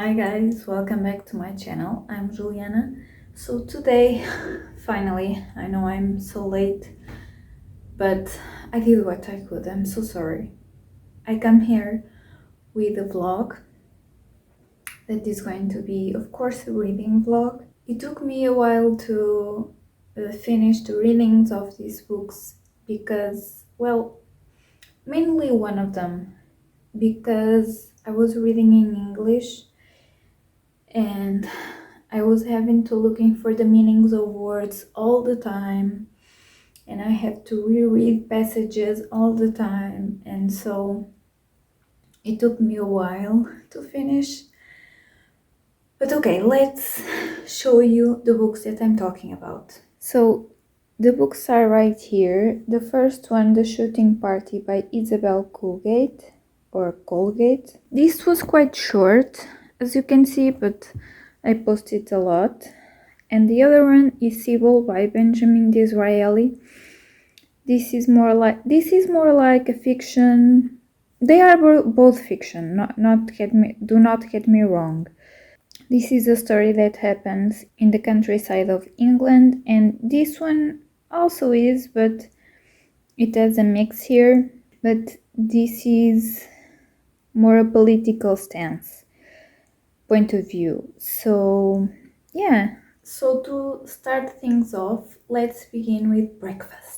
Hi guys, welcome back to my channel. I'm Juliana. So today, finally, I know I'm so late, but I did what I could. I'm so sorry. I come here with a vlog that is going to be, of course, a reading vlog. It took me a while to finish the readings of these books because, well, mainly one of them, because I was reading in English and I was having to looking for the meanings of words all the time, and I have to reread passages all the time, and so it took me a while to finish. But okay, let's show you the books that I'm talking about. So the books are right here. The first one, The Shooting Party by Isabel Colegate or Colegate. This was quite short, as you can see, but I posted a lot. And the other one is Sybil by Benjamin Disraeli. This is more like a fiction. They are both fiction. Do not get me wrong. This is a story that happens in the countryside of England, and this one also is, but it has a mix here. But this is more a political stance point of view. So yeah. So to start things off, let's begin with breakfast.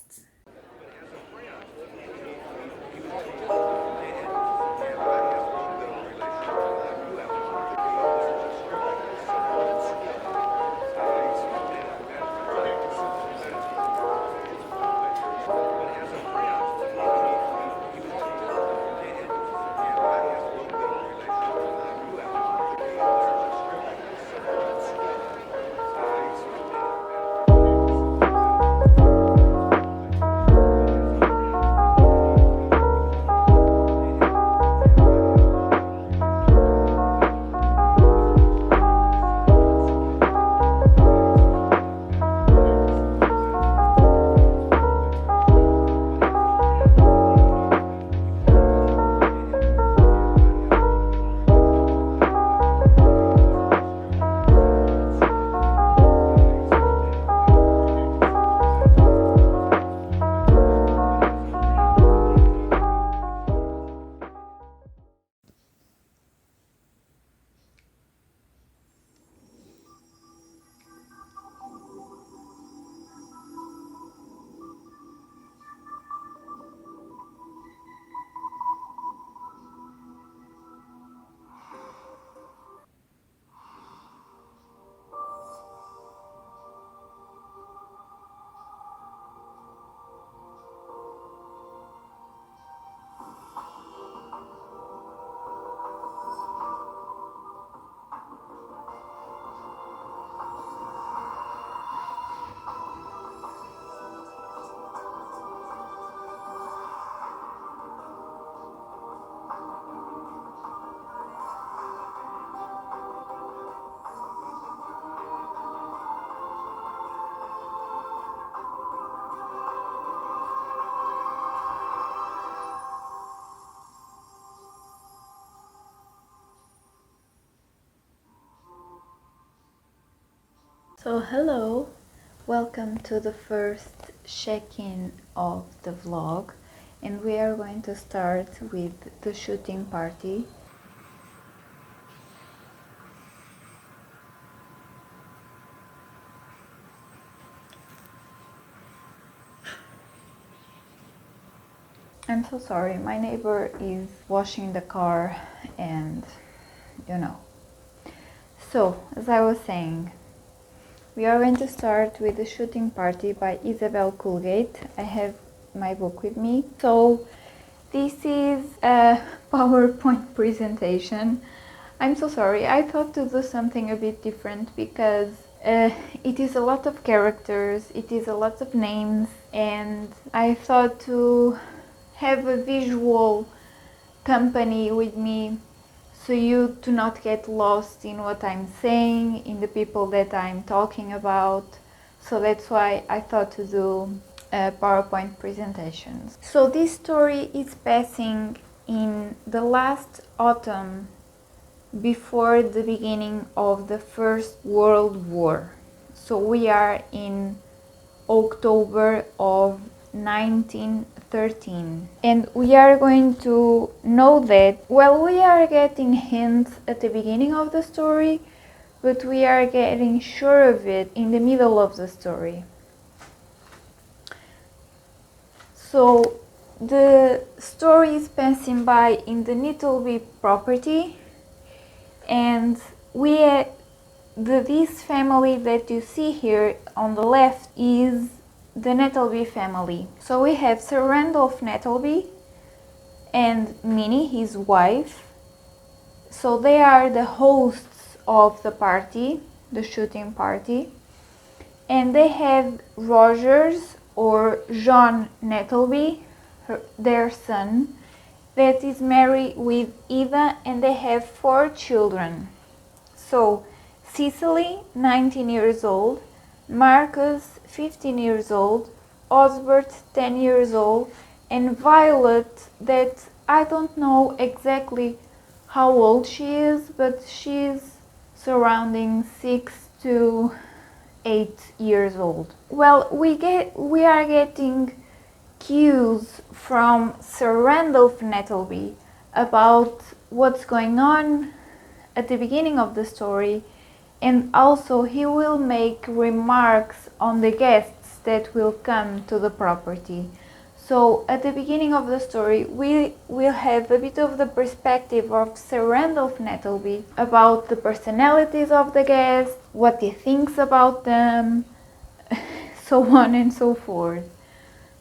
So hello, welcome to the first check-in of the vlog, and we are going to start with the shooting party. I'm so sorry, my neighbor is washing the car and you know. So, as I was saying, we are going to start with The Shooting Party by Isabel Colegate. I have my book with me. So this is a PowerPoint presentation. I'm so sorry, I thought to do something a bit different because it is a lot of characters, it is a lot of names, and I thought to have a visual company with me so you do not get lost in what I'm saying, in the people that I'm talking about. So that's why I thought to do PowerPoint presentations. So this story is passing in the last autumn before the beginning of the First World War. So we are in October of 1913. And we are going to know that, well, we are getting hints at the beginning of the story, but we are getting sure of it in the middle of the story. So the story is passing by in the Nettleby property, and this family that you see here on the left is the Nettleby family. So we have Sir Randolph Nettleby and Minnie, his wife. So they are the hosts of the party, the shooting party. And they have Rogers or John Nettleby, their son, that is married with Ida, and they have 4 children. So Cecily, 19 years old, Marcus, 15 years old, Osbert, 10 years old, and Violet, that I don't know exactly how old she is, but she's surrounding 6 to 8 years old. Well, we are getting cues from Sir Randolph Nettleby about what's going on at the beginning of the story, and also he will make remarks on the guests that will come to the property. So at the beginning of the story we will have a bit of the perspective of Sir Randolph Nettleby about the personalities of the guests, what he thinks about them, so on and so forth.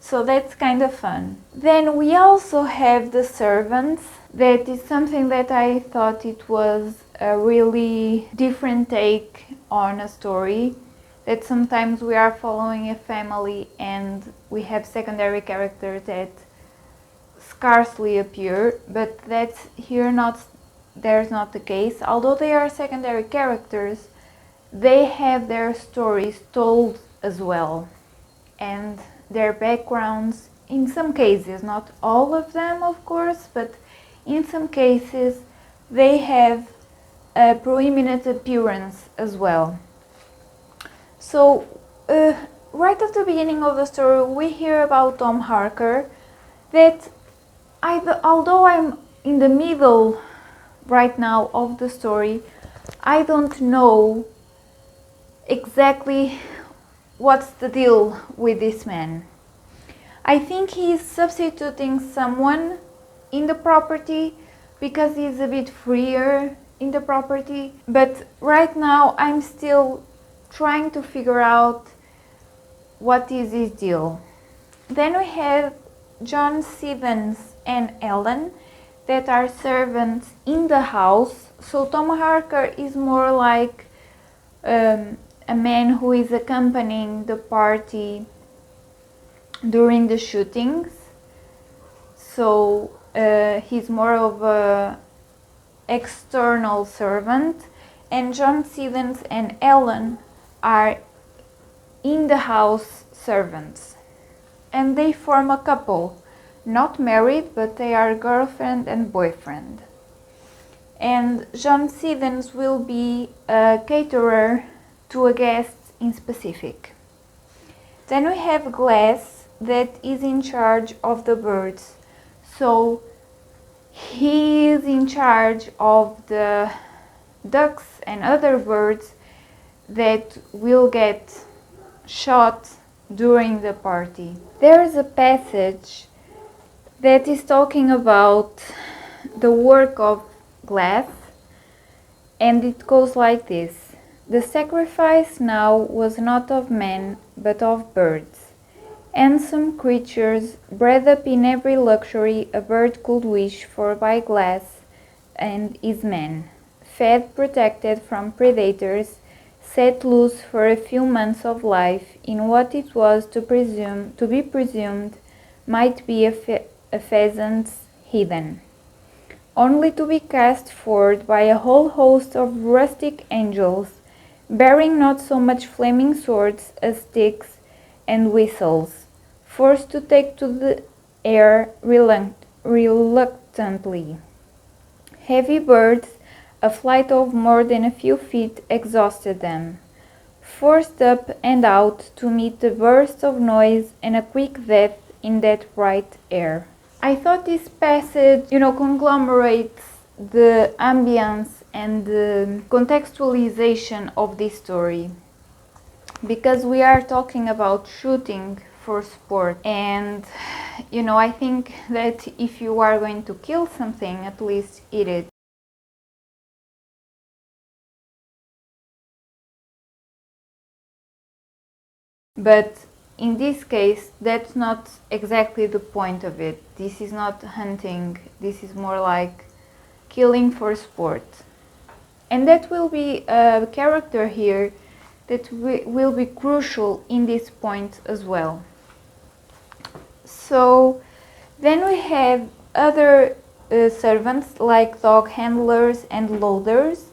So that's kind of fun. Then we also have the servants. That is something that I thought it was a really different take on a story. That sometimes we are following a family and we have secondary characters that scarcely appear, but that's there's not the case. Although they are secondary characters, they have their stories told as well, and their backgrounds, in some cases, not all of them of course, but in some cases they have a prominent appearance as well. So right at the beginning of the story we hear about Tom Harker, that although I'm in the middle right now of the story, I don't know exactly what's the deal with this man. I think he's substituting someone in the property because he's a bit freer in the property, but right now I'm still trying to figure out what is his deal. Then we have John Siddons and Ellen that are servants in the house. So Tom Harker is more like a man who is accompanying the party during the shootings. So he's more of a external servant, and John Siddons and Ellen are in the house servants, and they form a couple, not married, but they are girlfriend and boyfriend. And John Siddons will be a caterer to a guest in specific. Then we have Glass that is in charge of the birds. So he is in charge of the ducks and other birds that will get shot during the party. There is a passage that is talking about the work of Glass, and it goes like this: the sacrifice now was not of men but of birds, handsome creatures bred up in every luxury a bird could wish for by Glass and his men, fed, protected from predators, set loose for a few months of life in what it was to be presumed might be a pheasant's heathen, only to be cast forth by a whole host of rustic angels, bearing not so much flaming swords as sticks and whistles, forced to take to the air reluctantly. Heavy birds A flight of more than a few feet exhausted them. Forced up and out to meet the burst of noise and a quick death in that bright air. I thought this passage, conglomerates the ambience and the contextualization of this story, because we are talking about shooting for sport, and I think that if you are going to kill something, at least eat it. But in this case, that's not exactly the point of it. This is not hunting, this is more like killing for sport. And that will be a character here that will be crucial in this point as well. So then we have other servants like dog handlers and loaders.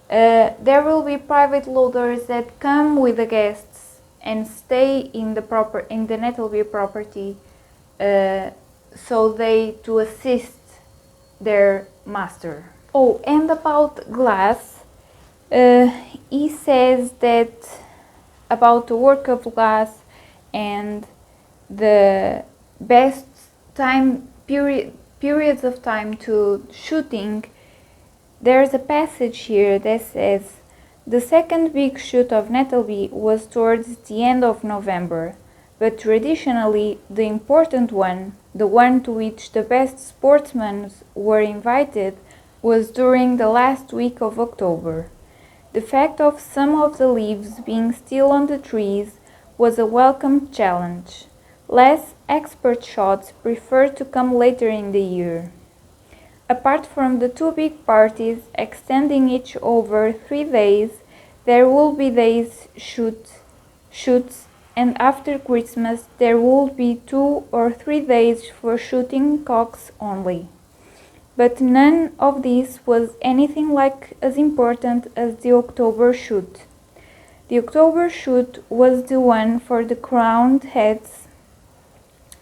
There will be private loaders that come with the guests and stay in the Nettleby property, so to assist their master. Oh, and about glass, he says that about the work of glass and the best periods of time to shooting. There's a passage here that says the second big shoot of Nettleby was towards the end of November, but traditionally the important one, the one to which the best sportsmen were invited, was during the last week of October. The fact of some of the leaves being still on the trees was a welcome challenge. Less expert shots preferred to come later in the year. Apart from the two big parties extending each over 3 days, there will be days shoots, and after Christmas there will be 2 or 3 days for shooting cocks only. But none of this was anything like as important as the October shoot. The October shoot was the one for the crowned heads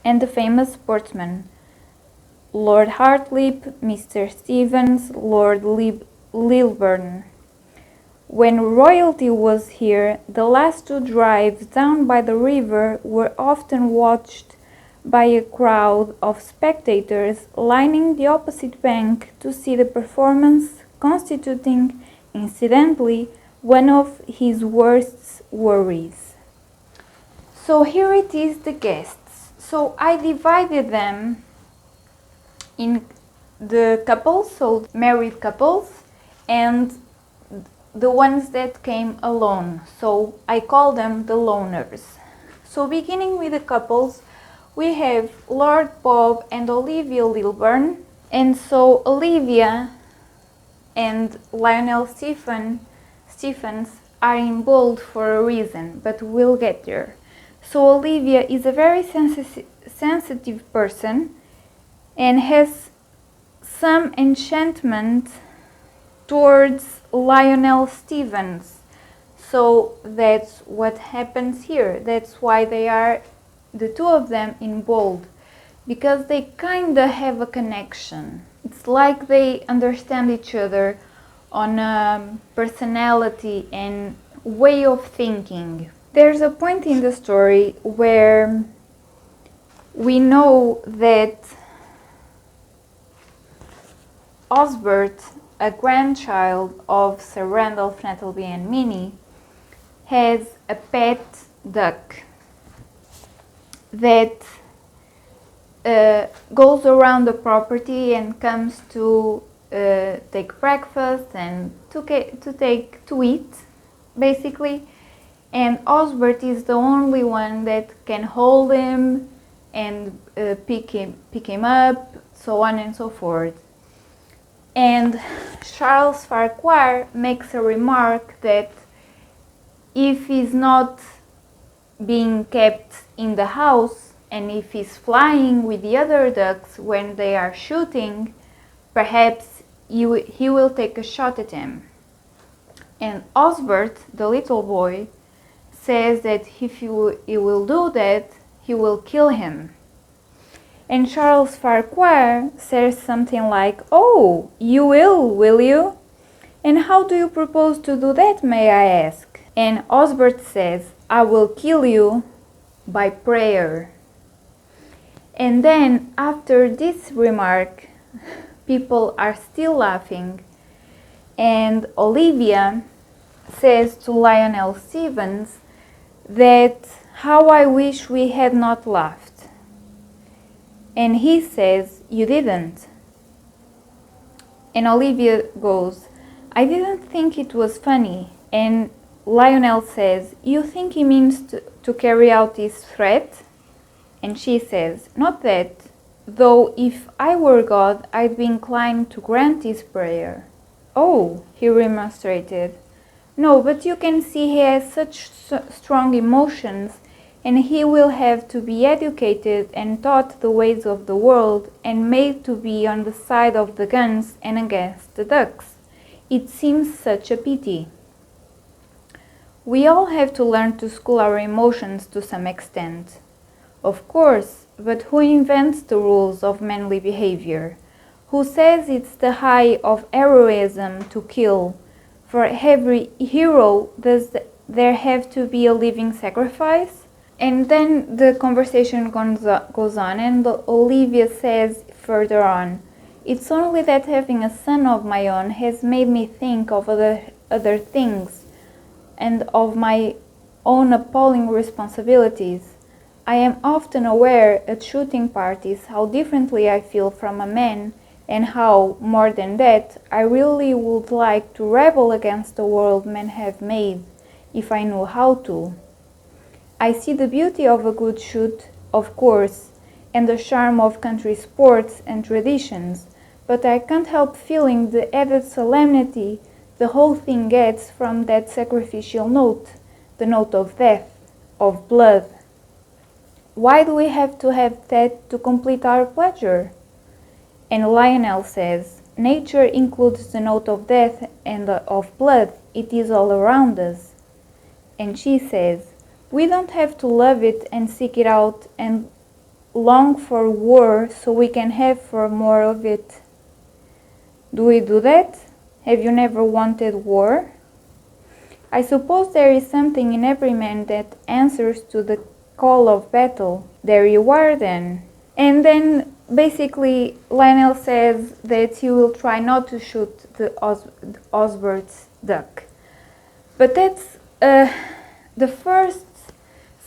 and the famous sportsmen, Lord Hartlip, Mr. Stevens, Lord Lilburn. When royalty was here, the last 2 drives down by the river were often watched by a crowd of spectators lining the opposite bank to see the performance, constituting, incidentally, one of his worst worries. So here it is, the guests. So I divided them in the couples, so married couples, and the ones that came alone. So I call them the loners. So beginning with the couples, we have Lord Bob and Olivia Lilburn. And so Olivia and Lionel Stephens are in bold for a reason, but we'll get there. So Olivia is a very sensitive person and has some enchantment towards Lionel Stephens. So that's what happens here. That's why they are, the two of them, in bold, because they kinda have a connection. It's like they understand each other on a personality and way of thinking. There's a point in the story where we know that Osbert, a grandchild of Sir Randolph Nettleby and Minnie, has a pet duck that goes around the property and comes to take breakfast and to eat, basically. And Osbert is the only one that can hold him and pick him up, so on and so forth. And Charles Farquhar makes a remark that if he's not being kept in the house and if he's flying with the other ducks when they are shooting, perhaps he will take a shot at him. And Osbert, the little boy, says that if he will do that, he will kill him. And Charles Farquhar says something like, "Oh, you will you?" "And how do you propose to do that, may I ask?" And Osbert says, "I will kill you by prayer." And then, after this remark, people are still laughing, and Olivia says to Lionel Stevens that how I wish we had not laughed. And he says, "You didn't." And Olivia goes, "I didn't think it was funny." And Lionel says, "You think he means to carry out his threat?" And she says, "Not that, though if I were God, I'd be inclined to grant his prayer." "Oh," he remonstrated. "No, but you can see he has such strong emotions, and he will have to be educated and taught the ways of the world, and made to be on the side of the guns and against the ducks. It seems such a pity." "We all have to learn to school our emotions to some extent." "Of course, but who invents the rules of manly behavior? Who says it's the high of heroism to kill? For every hero, does there have to be a living sacrifice?" And then the conversation goes on, and Olivia says further on, "It's only that having a son of my own has made me think of other things, and of my own appalling responsibilities. I am often aware at shooting parties how differently I feel from a man, and how, more than that, I really would like to rebel against the world men have made, if I knew how to. I see the beauty of a good shoot, of course, and the charm of country sports and traditions, but I can't help feeling the added solemnity the whole thing gets from that sacrificial note, the note of death, of blood. Why do we have that to complete our pleasure?" And Lionel says, "Nature includes the note of death and of blood. It is all around us." And she says, "We don't have to love it and seek it out and long for war so we can have for more of it. Do we do that? Have you never wanted war? I suppose there is something in every man that answers to the call of battle. There you are then." And then basically Lionel says that he will try not to shoot the Osbert's duck. But that's the first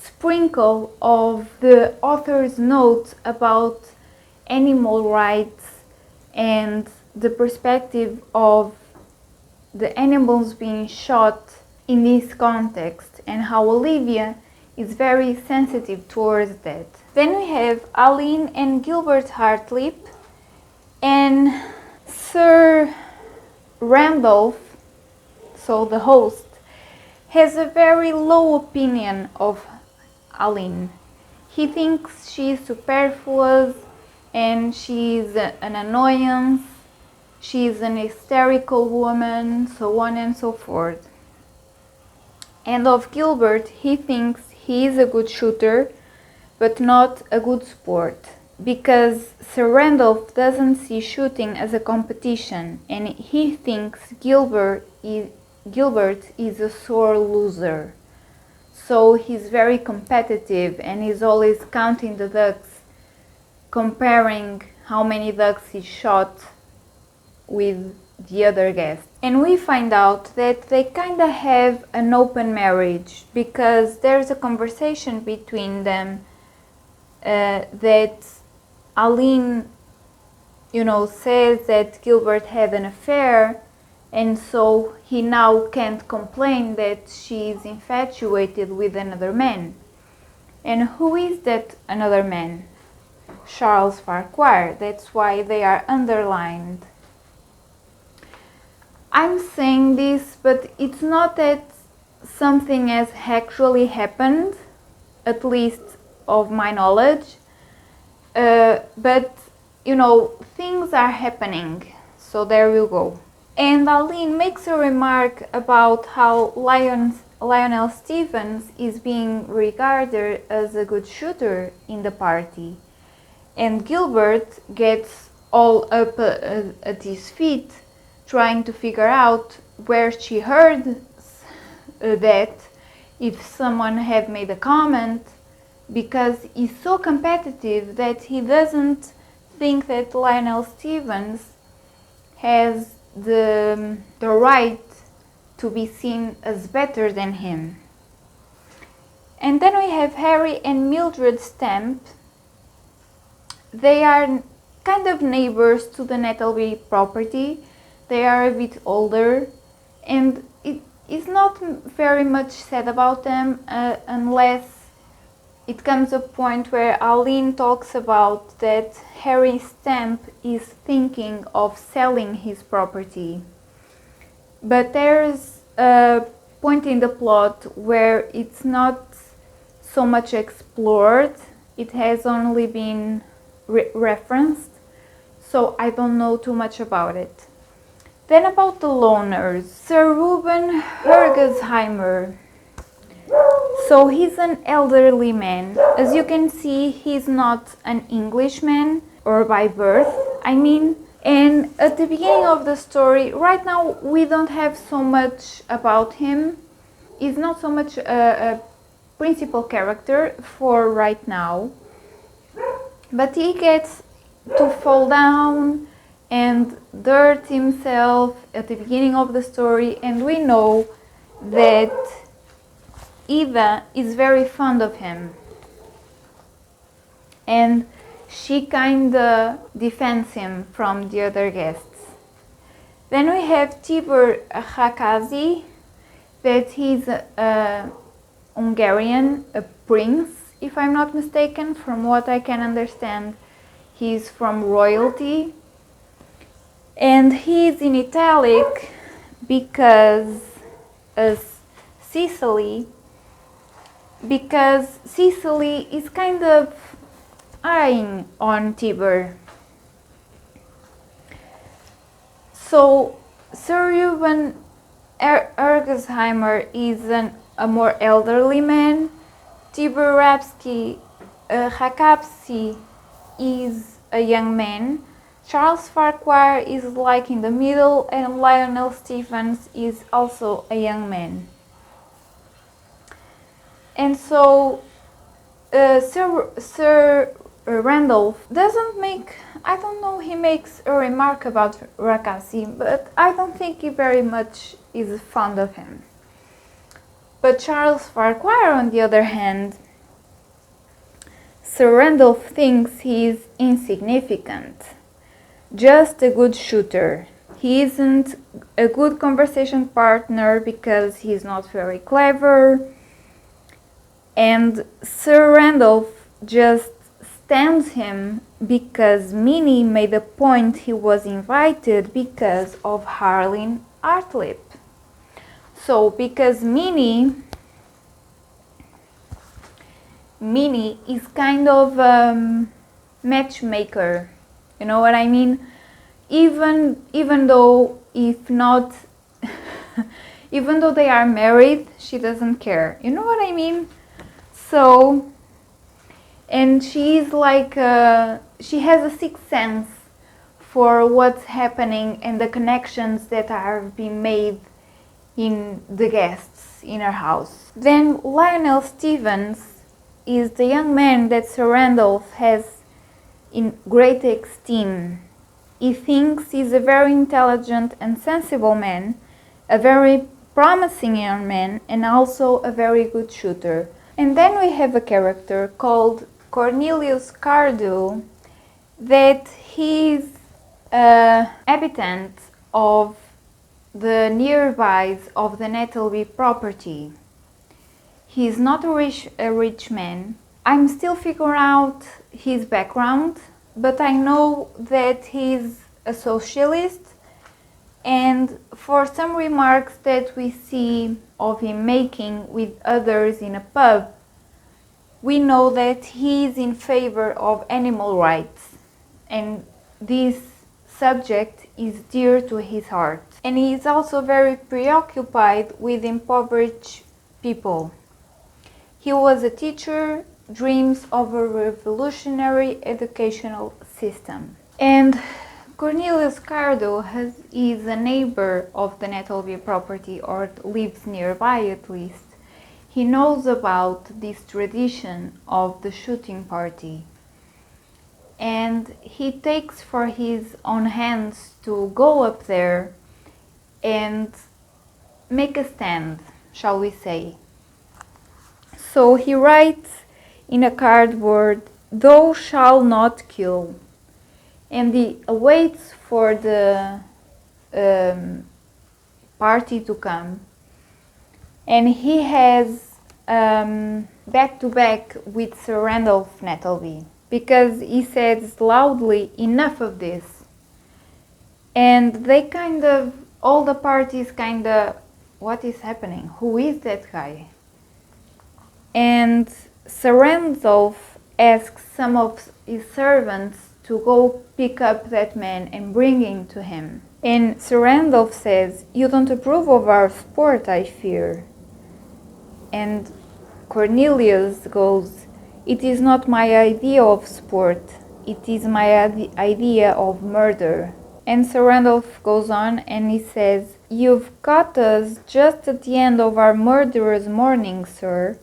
sprinkle of the author's note about animal rights and the perspective of the animals being shot in this context, and how Olivia is very sensitive towards that. Then we have Aline and Gilbert Hartlip, and Sir Randolph, so the host, has a very low opinion of Aline. He thinks she's superfluous and she's an annoyance, she's an hysterical woman, so on and so forth. And of Gilbert, he thinks he is a good shooter, but not a good sport, because Sir Randolph doesn't see shooting as a competition, and he thinks Gilbert is a sore loser. So he's very competitive and he's always counting the ducks, comparing how many ducks he shot with the other guests. And we find out that they kind of have an open marriage, because there's a conversation between them that Aline, says that Gilbert had an affair, and so he now can't complain that she's infatuated with another man. And who is that another man? Charles Farquhar. That's why they are underlined. I'm saying this, but it's not that something has actually happened, at least of my knowledge, but things are happening, so there we go. And Aline makes a remark about how Lionel Stevens is being regarded as a good shooter in the party, and Gilbert gets all up at his feet trying to figure out where she heard that, if someone had made a comment, because he's so competitive that he doesn't think that Lionel Stevens has the right to be seen as better than him. And then we have Harry and Mildred Stamp. They are kind of neighbors to the Nettleby property. They are a bit older, and it is not very much said about them unless it comes a point where Aline talks about that Harry Stamp is thinking of selling his property. But there's a point in the plot where it's not so much explored. It has only been referenced, so I don't know too much about it. Then about the loners, Sir Reuben Hergesheimer. So he's an elderly man. As you can see, he's not an Englishman, or by birth, I mean. And at the beginning of the story, right now we don't have so much about him. He's not so much a principal character for right now. But he gets to fall down and dirt himself at the beginning of the story, and we know that Eva is very fond of him, and she kinda defends him from the other guests. Then we have Tibor Hakazi, that he's a Hungarian, a prince, if I'm not mistaken. From what I can understand, he's from royalty. And he's in italic because Sicily is kind of eyeing on Tibor. So Sir Reuben Hergesheimer is a more elderly man. Tibor Hakapsi is a young man. Charles Farquhar is like in the middle, and Lionel Stevens is also a young man. And so Sir Randolph doesn't make, I don't know, he makes a remark about Rakasi, but I don't think he very much is fond of him. But Charles Farquhar, on the other hand, Sir Randolph thinks he is insignificant, just a good shooter. He isn't a good conversation partner because he's not very clever. And Sir Randolph just stands him because Minnie made a point he was invited because of Harlin Hartlip. So because Minnie is kind of matchmaker, you know what I mean? Even though even though they are married, she doesn't care. You know what I mean? So, and she's like, she has a sixth sense for what's happening and the connections that are being made in the guests in her house. Then Lionel Stevens is the young man that Sir Randolph has in great esteem. He thinks he's a very intelligent and sensible man, a very promising young man, and also a very good shooter. And then we have a character called Cornelius Cardew, that he's a habitant of the nearbys of the Nettleby property. He's not a rich man. I'm still figuring out his background, but I know that he's a socialist, and for some remarks that we see of him making with others in a pub, we know that he's in favor of animal rights, and this subject is dear to his heart. And he is also very preoccupied with impoverished people. He was a teacher, dreams of a revolutionary educational system. And Cornelius Cardo is a neighbor of the Nettleby property, or lives nearby at least. He knows about this tradition of the shooting party, and he takes for his own hands to go up there and make a stand, shall we say. So he writes in a cardboard, "Thou shalt not kill," and he awaits for the party to come, and he has back to back with Sir Randolph Nettleby, because he says loudly, "Enough of this." And they kind of, all the parties kind of, what is happening? Who is that guy? And Sir Randolph asks some of his servants to go pick up that man and bring him to him. And Sir Randolph says, "You don't approve of our sport, I fear." And Cornelius goes, "It is not my idea of sport, it is my idea of murder." And Sir Randolph goes on and he says, "You've caught us just at the end of our murderous morning, sir,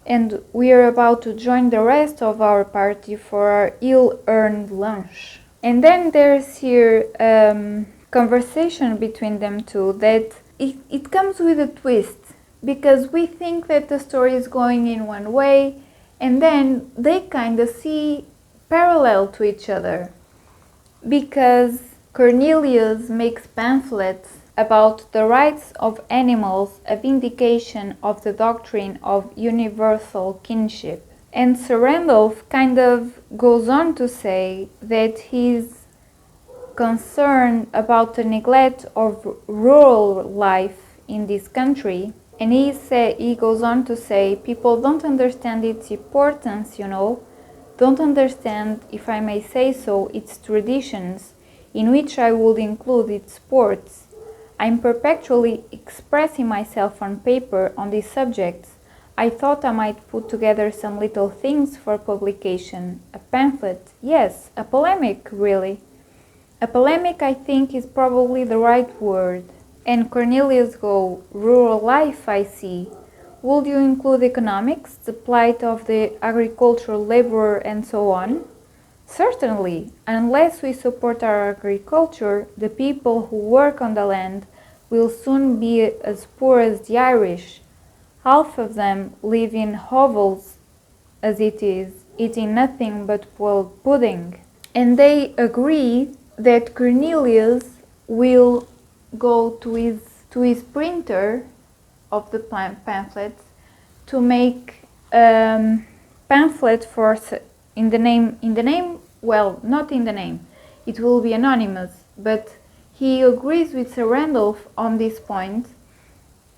and we are about to join the rest of our party for our ill-earned lunch." And then there's here conversation between them two that it comes with a twist, because we think that the story is going in one way, and then they kind of see parallel to each other, because Cornelius makes pamphlets about the rights of animals, a vindication of the doctrine of universal kinship. And Sir Randolph kind of goes on to say that he's concerned about the neglect of rural life in this country. And he goes on to say, "People don't understand its importance, you know, don't understand, if I may say so, its traditions, in which I would include its sports. I'm perpetually expressing myself on paper on these subjects. I thought I might put together some little things for publication. A pamphlet, yes, a polemic, really. A polemic, I think, is probably the right word." And Cornelius go, "Rural life, I see. Would you include economics, the plight of the agricultural laborer, and so on?" "Certainly. Unless we support our agriculture, the people who work on the land will soon be as poor as the Irish. Half of them live in hovels as it is, eating nothing but boiled pudding." And they agree that Cornelius will go to his printer of the pamphlets to make pamphlet for in the name, well, not in the name, it will be anonymous, but he agrees with Sir Randolph on this point,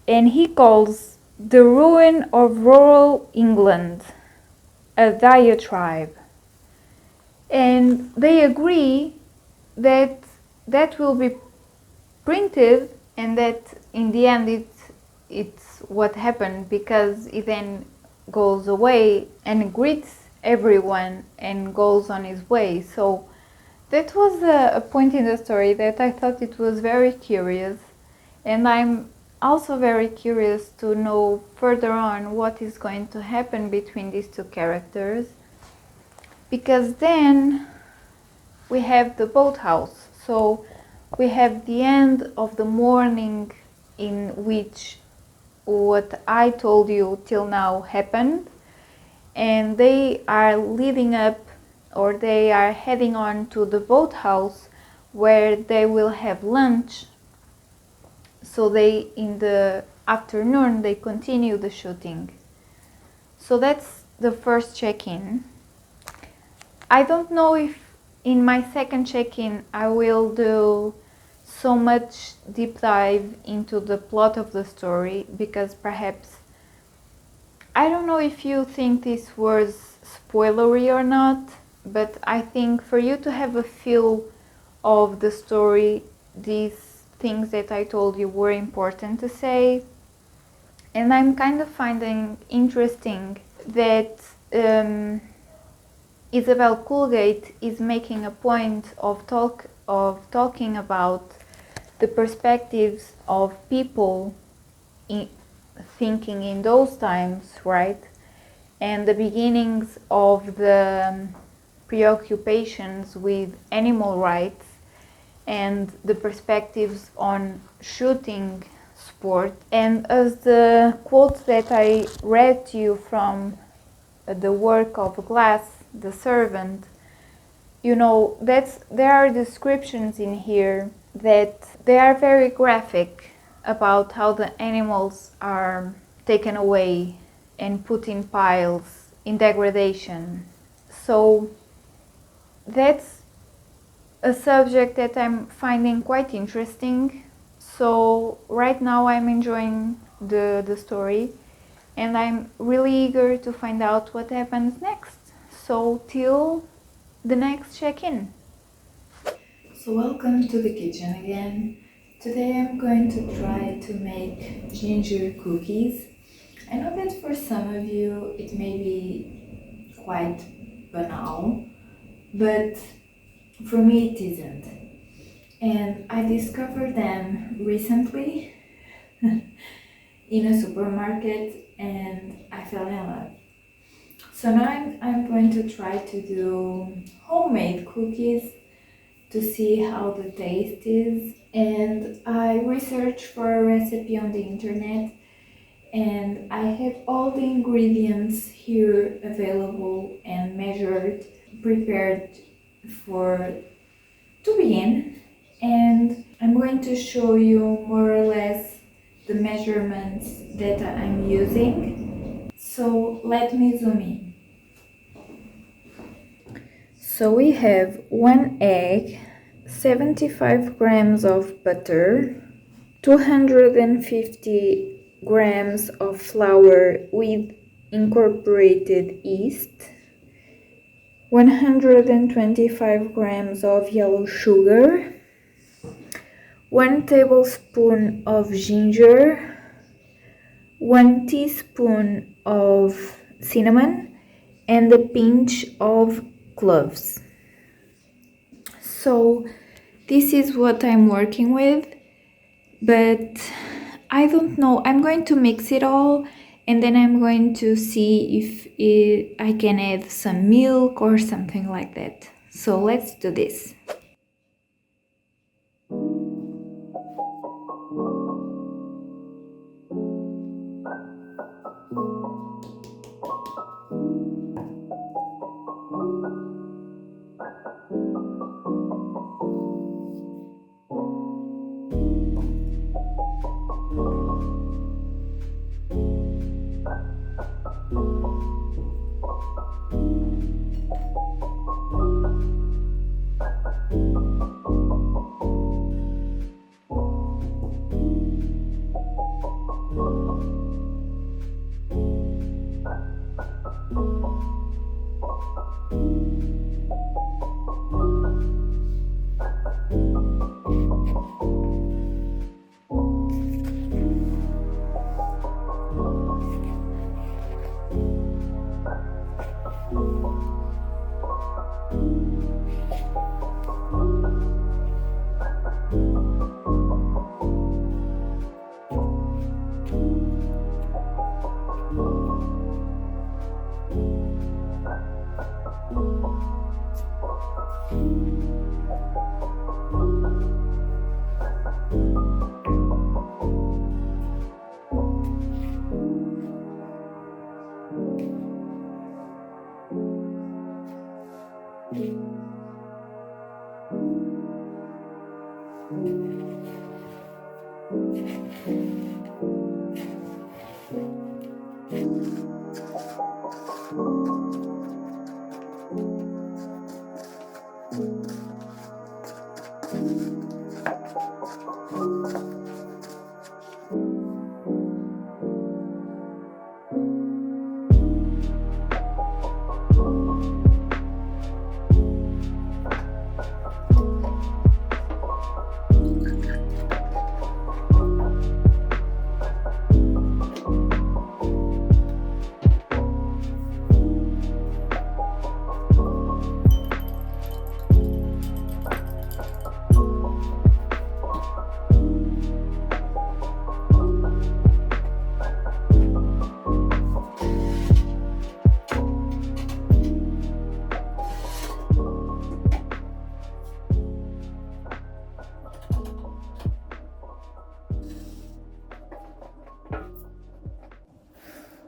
and he calls "The Ruin of Rural England" a diatribe. And they agree that that will be printed, and that in the end it's what happened, because he then goes away and greets everyone and goes on his way. So that was a point in the story that I thought it was very curious, and I'm also very curious to know further on what is going to happen between these two characters, because then we have the boathouse. So we have the end of the morning in which what I told you till now happened, and they are leading up, or they are heading on to the boathouse where they will have lunch. So they, in the afternoon, they continue the shooting. So that's the first check-in. I don't know if in my second check-in I will do so much deep dive into the plot of the story, because perhaps, I don't know if you think this was spoilery or not, but I think for you to have a feel of the story, these things that I told you were important to say. And I'm kind of finding interesting that Isabel Colegate is making a point of of talking about the perspectives of people thinking in those times, right? And the beginnings of the preoccupations with animal rights and the perspectives on shooting sport. And as the quote that I read to you from the work of Glass, the servant, you know, there are descriptions in here that they are very graphic about how the animals are taken away and put in piles in degradation. So that's a subject that I'm finding quite interesting. So right now I'm enjoying the story, and I'm really eager to find out what happens next. So till the next check-in. So welcome to the kitchen again. Today I'm going to try to make ginger cookies. I know that for some of you it may be quite banal, but for me it isn't. And I discovered them recently in a supermarket and I fell in love. So now I'm going to try to do homemade cookies to see how the taste is. And I researched for a recipe on the internet, and I have all the ingredients here available and measured, prepared for to begin. And I'm going to show you more or less the measurements that I'm using. So let me zoom in. So we have 1 egg, 75 grams of butter, 250 grams of flour with incorporated yeast, 125 grams of yellow sugar, 1 tablespoon of ginger, 1 teaspoon of cinnamon, and a pinch of cloves. So this is what I'm working with, but I don't know. I'm going to mix it all, and then I'm going to see if I can add some milk or something like that. So let's do this.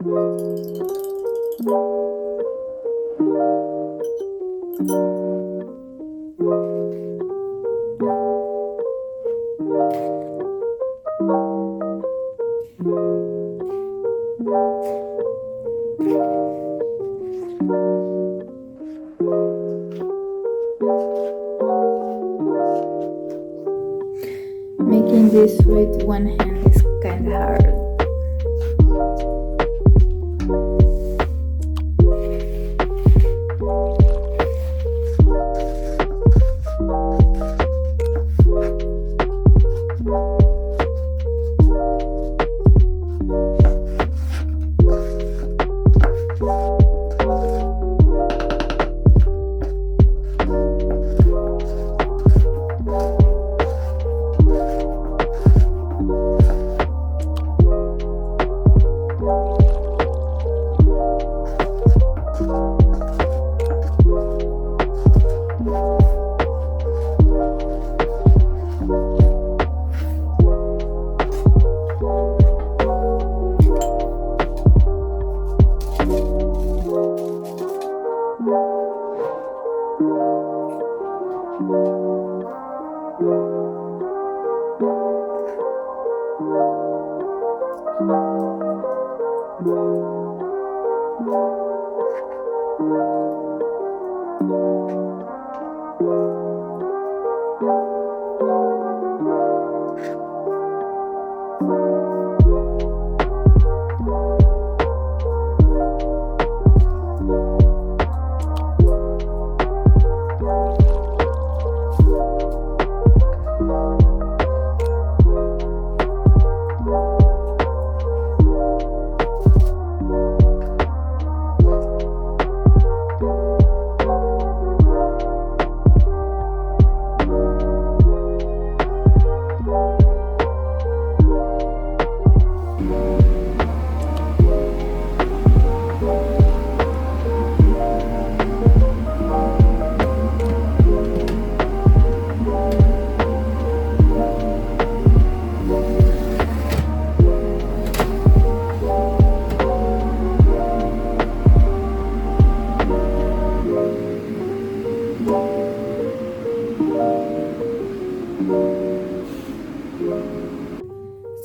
Making this with one hand is kind of hard.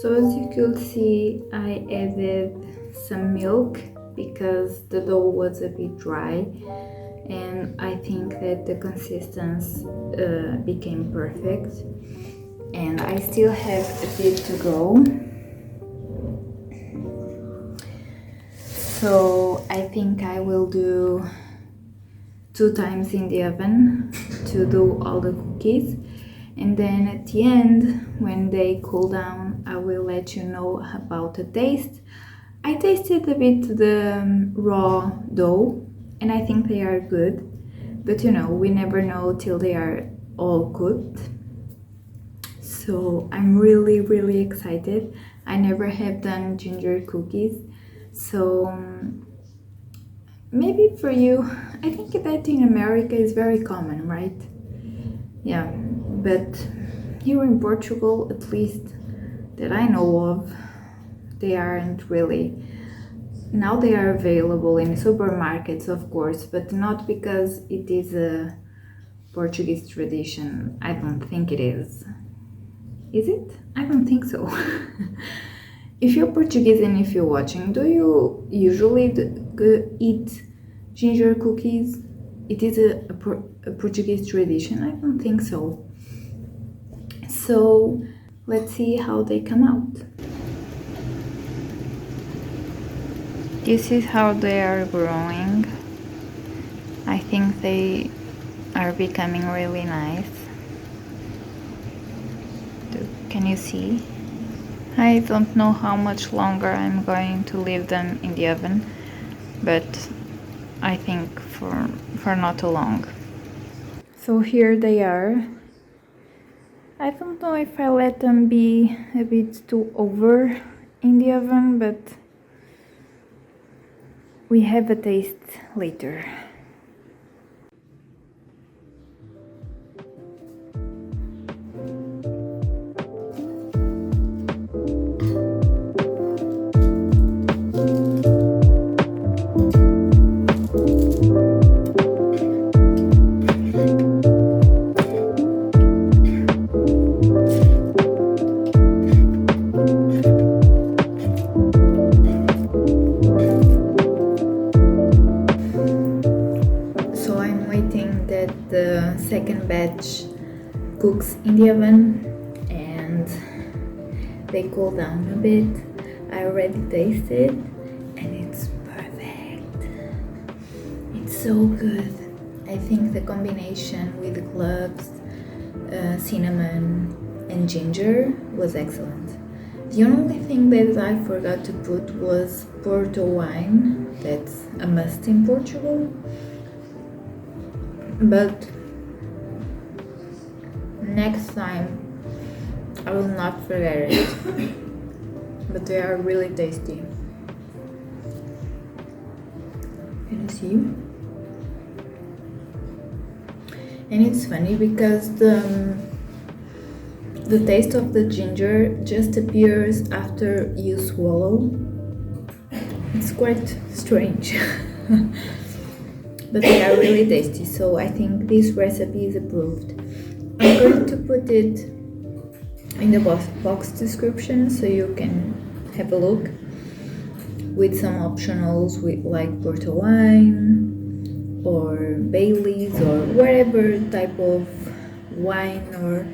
So as you could see, I added some milk because the dough was a bit dry, and I think that the consistency became perfect, and I still have a bit to go. So I think I will do 2 times in the oven to do all the cookies, and then at the end, when they cool down, I will let you know about the taste. I tasted a bit the raw dough, and I think they are good, but you know, we never know till they are all cooked. So I'm really excited. I never have done ginger cookies, so maybe for you, I think that in America is very common, right? Yeah, but here in Portugal, at least that I know of, they aren't really. Now they are available in supermarkets, of course, but not because it is a Portuguese tradition. I don't think it is. Is it? I don't think so. If you're Portuguese and if you're watching, do you usually eat ginger cookies? It is a Portuguese tradition? I don't think so. So let's see how they come out. This is how they are growing. I think they are becoming really nice. Can you see? I don't know how much longer I'm going to leave them in the oven, but I think for not too long. So here they are. I don't know if I let them be a bit too over in the oven, but we have a taste later. cooks in the oven and they cool down a bit. I already tasted and it's perfect. It's so good. I think the combination with the cloves, cinnamon and ginger was excellent. The only thing that I forgot to put was Porto wine. That's a must in Portugal. But next time I will not forget it. But they are really tasty. Can you see? And it's funny because the taste of the ginger just appears after you swallow. It's quite strange. But they are really tasty, so I think this recipe is approved. I'm going to put it in the box description so you can have a look with some optionals with like Porto wine or Baileys or whatever type of wine or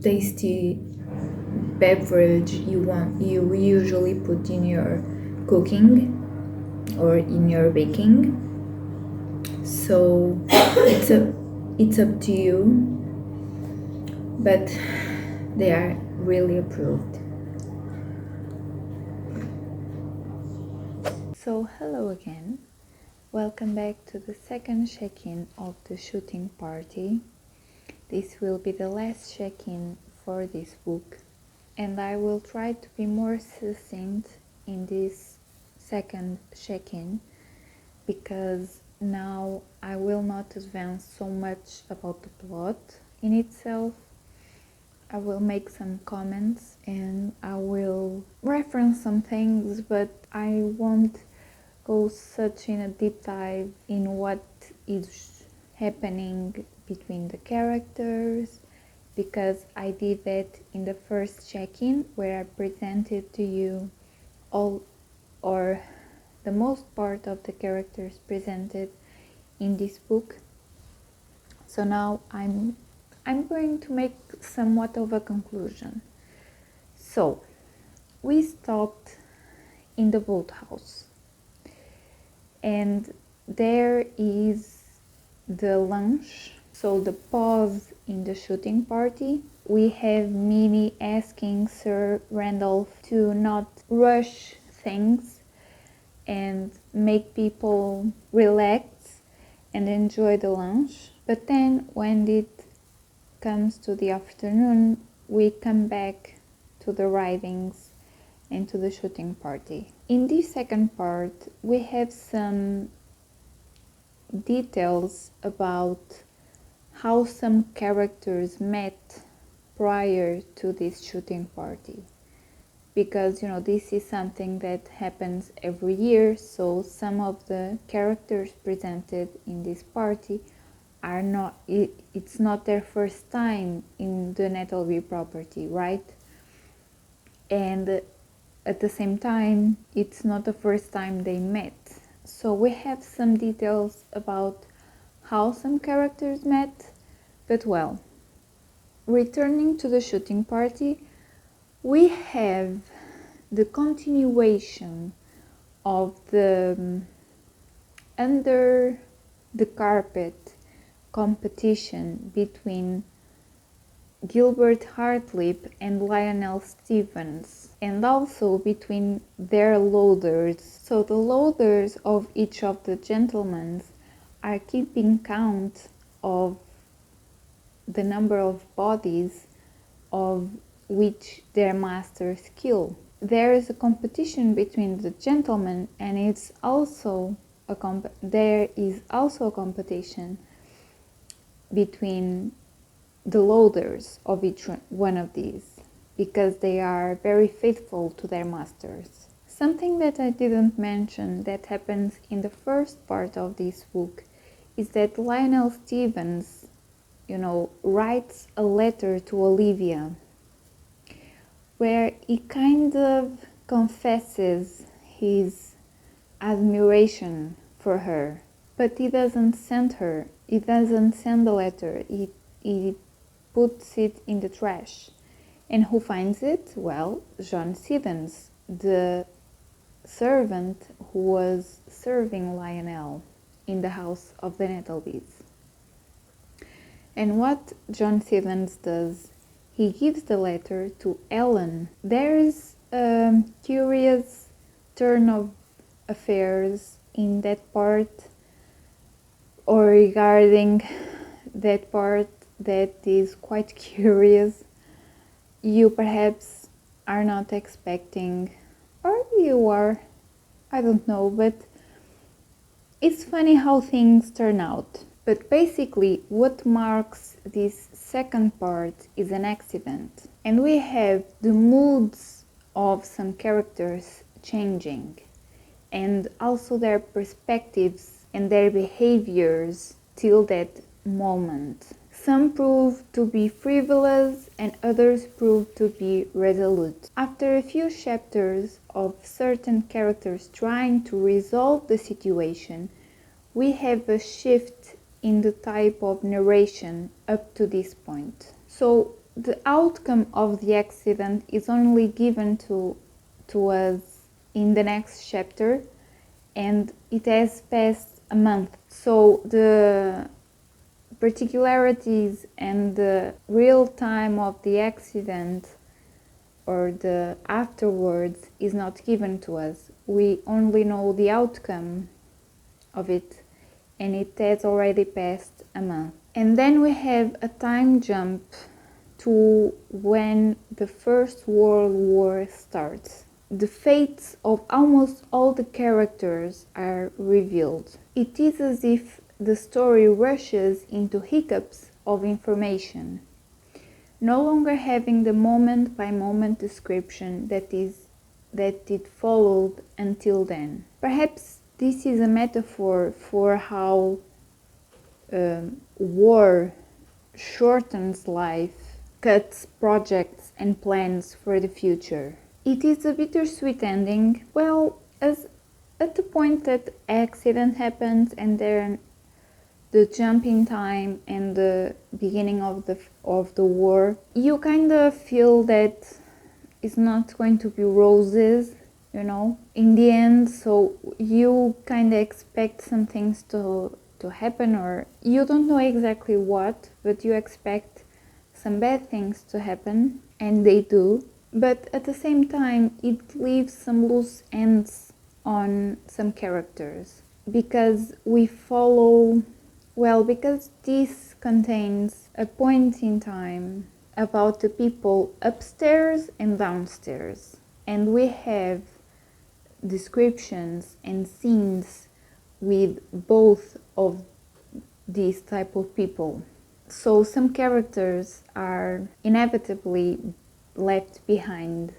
tasty beverage you usually put in your cooking or in your baking. So it's up to you, but they are really approved. So hello again, welcome back to the second check-in of the shooting party. This will be the last check-in for this book, and I will try to be more succinct in this second check-in because now I will not advance so much about the plot in itself. I will make some comments and I will reference some things, but I won't go such in a deep dive in what is happening between the characters, because I did that in the first check-in where I presented to you all or the most part of the characters presented in this book. So now I'm going to make somewhat of a conclusion. So we stopped in the boathouse and there is the lunch. So the pause in the shooting party. We have Minnie asking Sir Randolph to not rush things and make people relax and enjoy the lunch. But then when it comes to the afternoon, we come back to the ridings and to the shooting party. In this second part, we have some details about how some characters met prior to this shooting party, because this is something that happens every year, so some of the characters presented in this party are not, it's not their first time in the Nettleby property, right? And at the same time, it's not the first time they met. So we have some details about how some characters met, but well, returning to the shooting party, we have the continuation of the under the carpet competition between Gilbert Hartlip and Lionel Stevens, and also between their loaders. So the loaders of each of the gentlemen are keeping count of the number of bodies of which their masters kill. There is a competition between the gentlemen, and it's also there is also a competition between the loaders of each one of these, because they are very faithful to their masters. Something that I didn't mention that happens in the first part of this book is that Lionel Stevens, writes a letter to Olivia where he kind of confesses his admiration for her, but he doesn't send her. He doesn't send the letter, he puts it in the trash. And who finds it? Well, John Siddons, the servant who was serving Lionel in the house of the Nettlebys. And what John Siddons does, he gives the letter to Ellen. There's a curious turn of affairs in that part, or regarding that part, that is quite curious. You perhaps are not expecting, or you are, I don't know, but it's funny how things turn out. But basically, what marks this second part is an accident. And we have the moods of some characters changing, and also their perspectives and their behaviors till that moment. Some prove to be frivolous and others prove to be resolute. After a few chapters of certain characters trying to resolve the situation, we have a shift in the type of narration up to this point. So the outcome of the accident is only given to us in the next chapter, and it has passed a month. So the particularities and the real time of the accident or the afterwards is not given to us. We only know the outcome of it, and it has already passed a month. And then we have a time jump to when the First World War starts. The fates of almost all the characters are revealed. It is as if the story rushes into hiccups of information, no longer having the moment-by-moment description that it followed until then. Perhaps this is a metaphor for how war shortens life, cuts projects and plans for the future. It is a bittersweet ending. Well, as at the point that accident happens and then the jump in time and the beginning of the war, you kind of feel that it's not going to be roses, in the end. So you kind of expect some things to happen, or you don't know exactly what, but you expect some bad things to happen, and they do. But at the same time, it leaves some loose ends on some characters, because because this contains a point in time about the people upstairs and downstairs, and we have descriptions and scenes with both of these type of people. So some characters are inevitably left behind,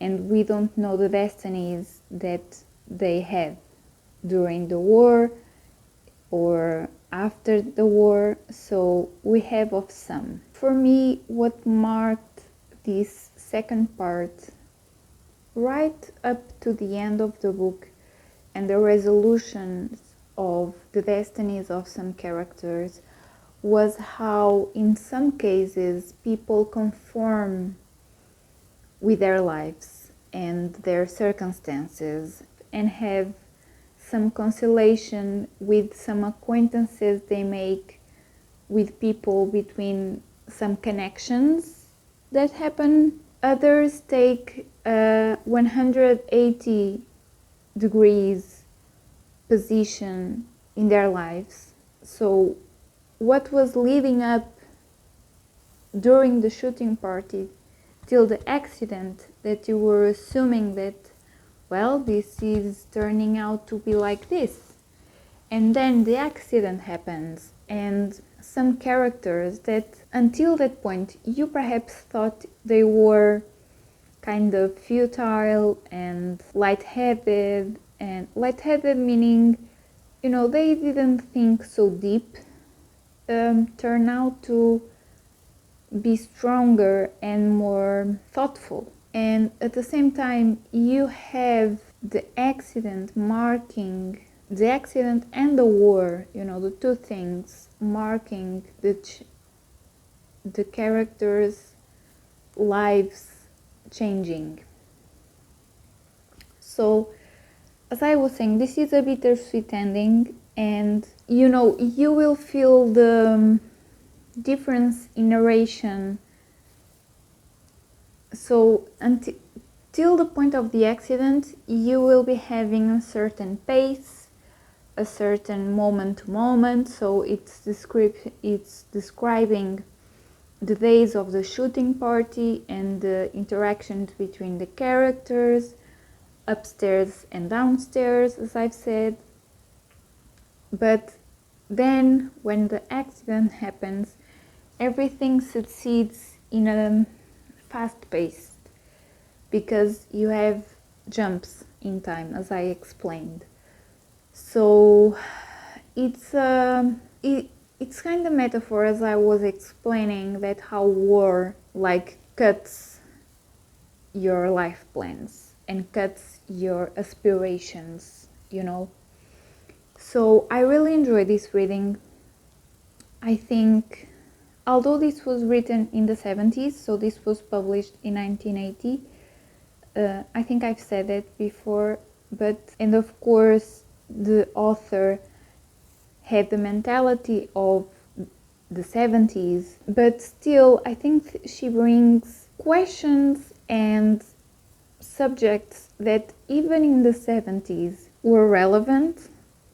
and we don't know the destinies that they had during the war or after the war. So we have of some. For me, what marked this second part right up to the end of the book and the resolutions of the destinies of some characters was how in some cases people conform with their lives and their circumstances and have some consolation with some acquaintances they make with people, between some connections that happen. Others take a 180 degrees position in their lives. So what was leading up during the shooting party till the accident, that you were assuming that, well, this is turning out to be like this, and then the accident happens, and some characters that until that point you perhaps thought they were kind of futile and lightheaded meaning, they didn't think so deep, turn out to be stronger and more thoughtful. And at the same time, you have the accident marking the accident and the war, the two things marking the characters' lives changing. So, as I was saying, this is a bittersweet ending, and you will feel the difference in narration. So, till the point of the accident, you will be having a certain pace, a certain moment to moment. So it's describing the days of the shooting party and the interactions between the characters, upstairs and downstairs, as I've said. But then when the accident happens, everything succeeds in a fast pace, because you have jumps in time, as I explained. So it's kind of metaphor, as I was explaining, that how war cuts your life plans and cuts your aspirations, So I really enjoyed this reading. I think, although this was written in the 70s, so this was published in 1980, I think I've said that before, and of course the author had the mentality of the 70s, but still I think she brings questions and subjects that even in the 70s were relevant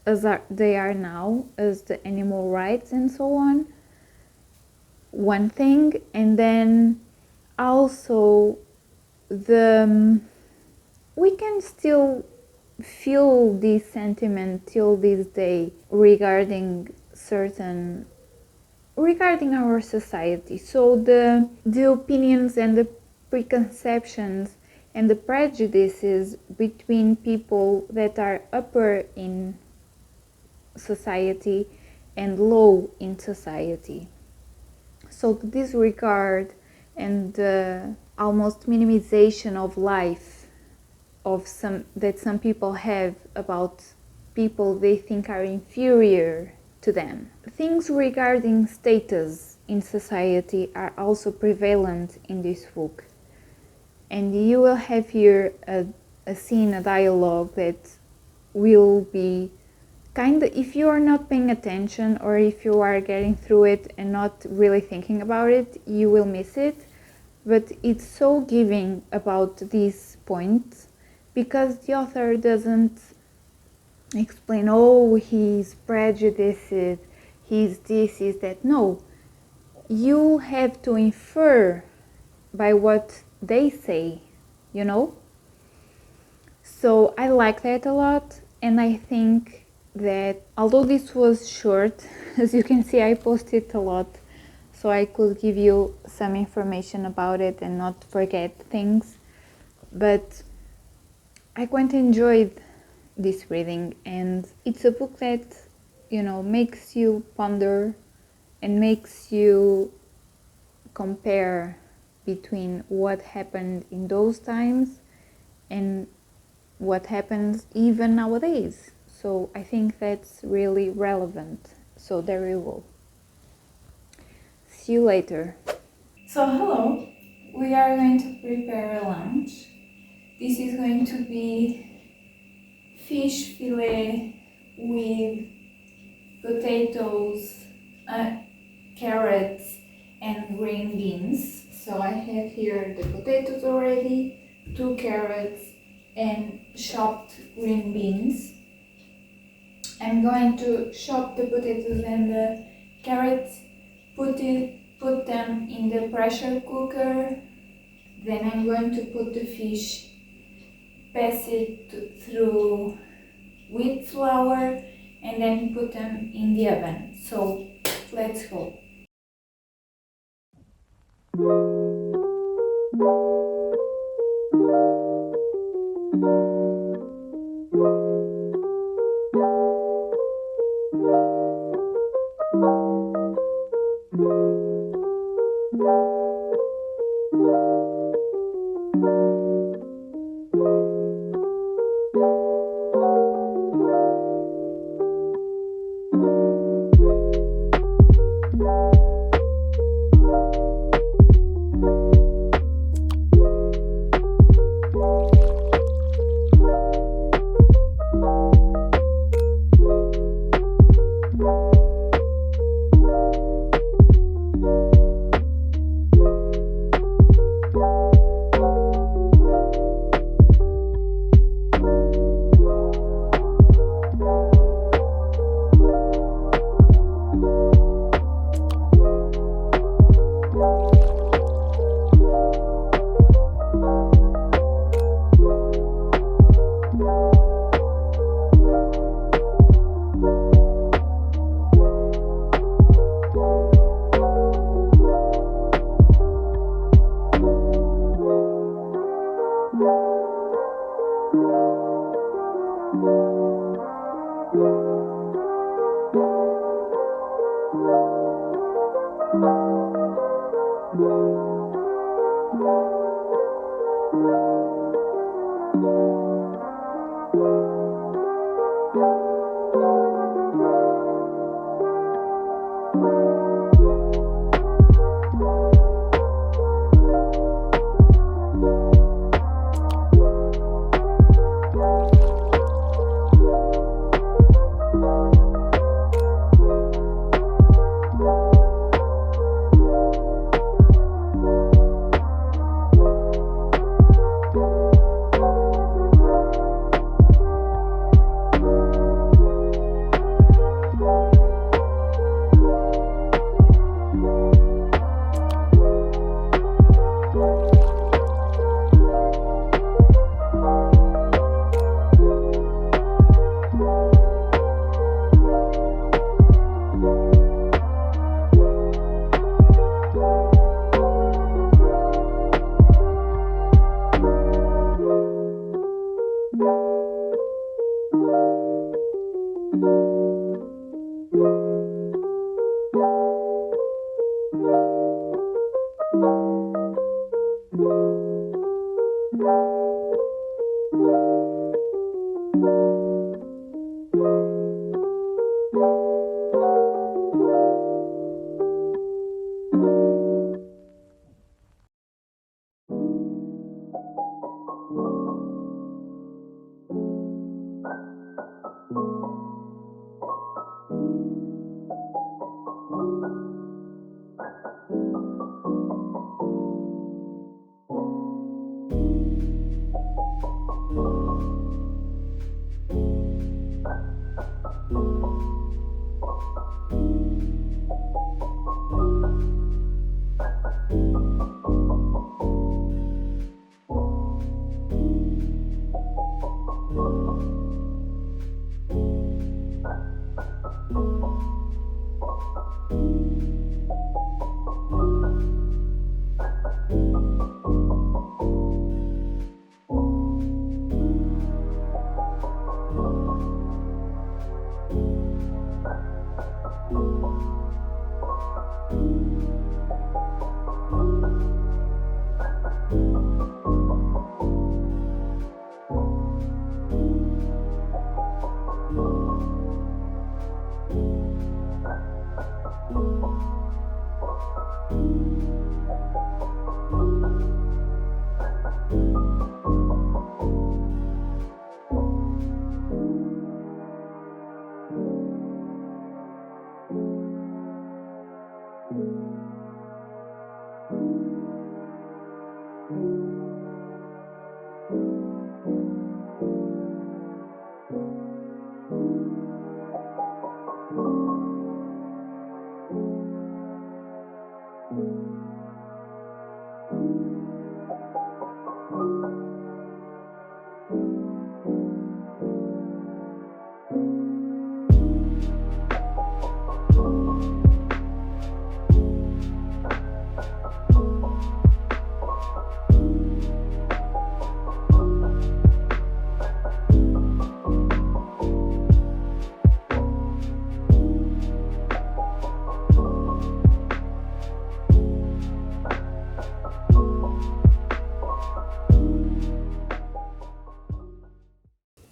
as they are now, as the animal rights and so on. One thing, and then also we can still feel this sentiment till this day regarding our society. So the opinions and the preconceptions and the prejudices between people that are upper in society and low in society. So the disregard and the almost minimization of life that some people have about people they think are inferior to them. Things regarding status in society are also prevalent in this book. And you will have here a scene, a dialogue that will be kind of, if you are not paying attention or if you are getting through it and not really thinking about it, you will miss it. But it's so giving about these points, because the author doesn't explain, oh, he's prejudiced, he's this, he's that. No, you have to infer by what they say, So I like that a lot, and I think that although this was short, as you can see, I posted a lot, so I could give you some information about it and not forget things. But I quite enjoyed this reading, and it's a book that, makes you ponder and makes you compare between what happened in those times and what happens even nowadays. So I think that's really relevant. So there you go. See you later. So hello, we are going to prepare a lunch. This is going to be fish fillet with potatoes, carrots and green beans. So I have here the potatoes already, 2 carrots and chopped green beans. I'm going to chop the potatoes and the carrots, put them in the pressure cooker. Then I'm going to put the fish, pass it through wheat flour, and then put them in the oven. So let's go.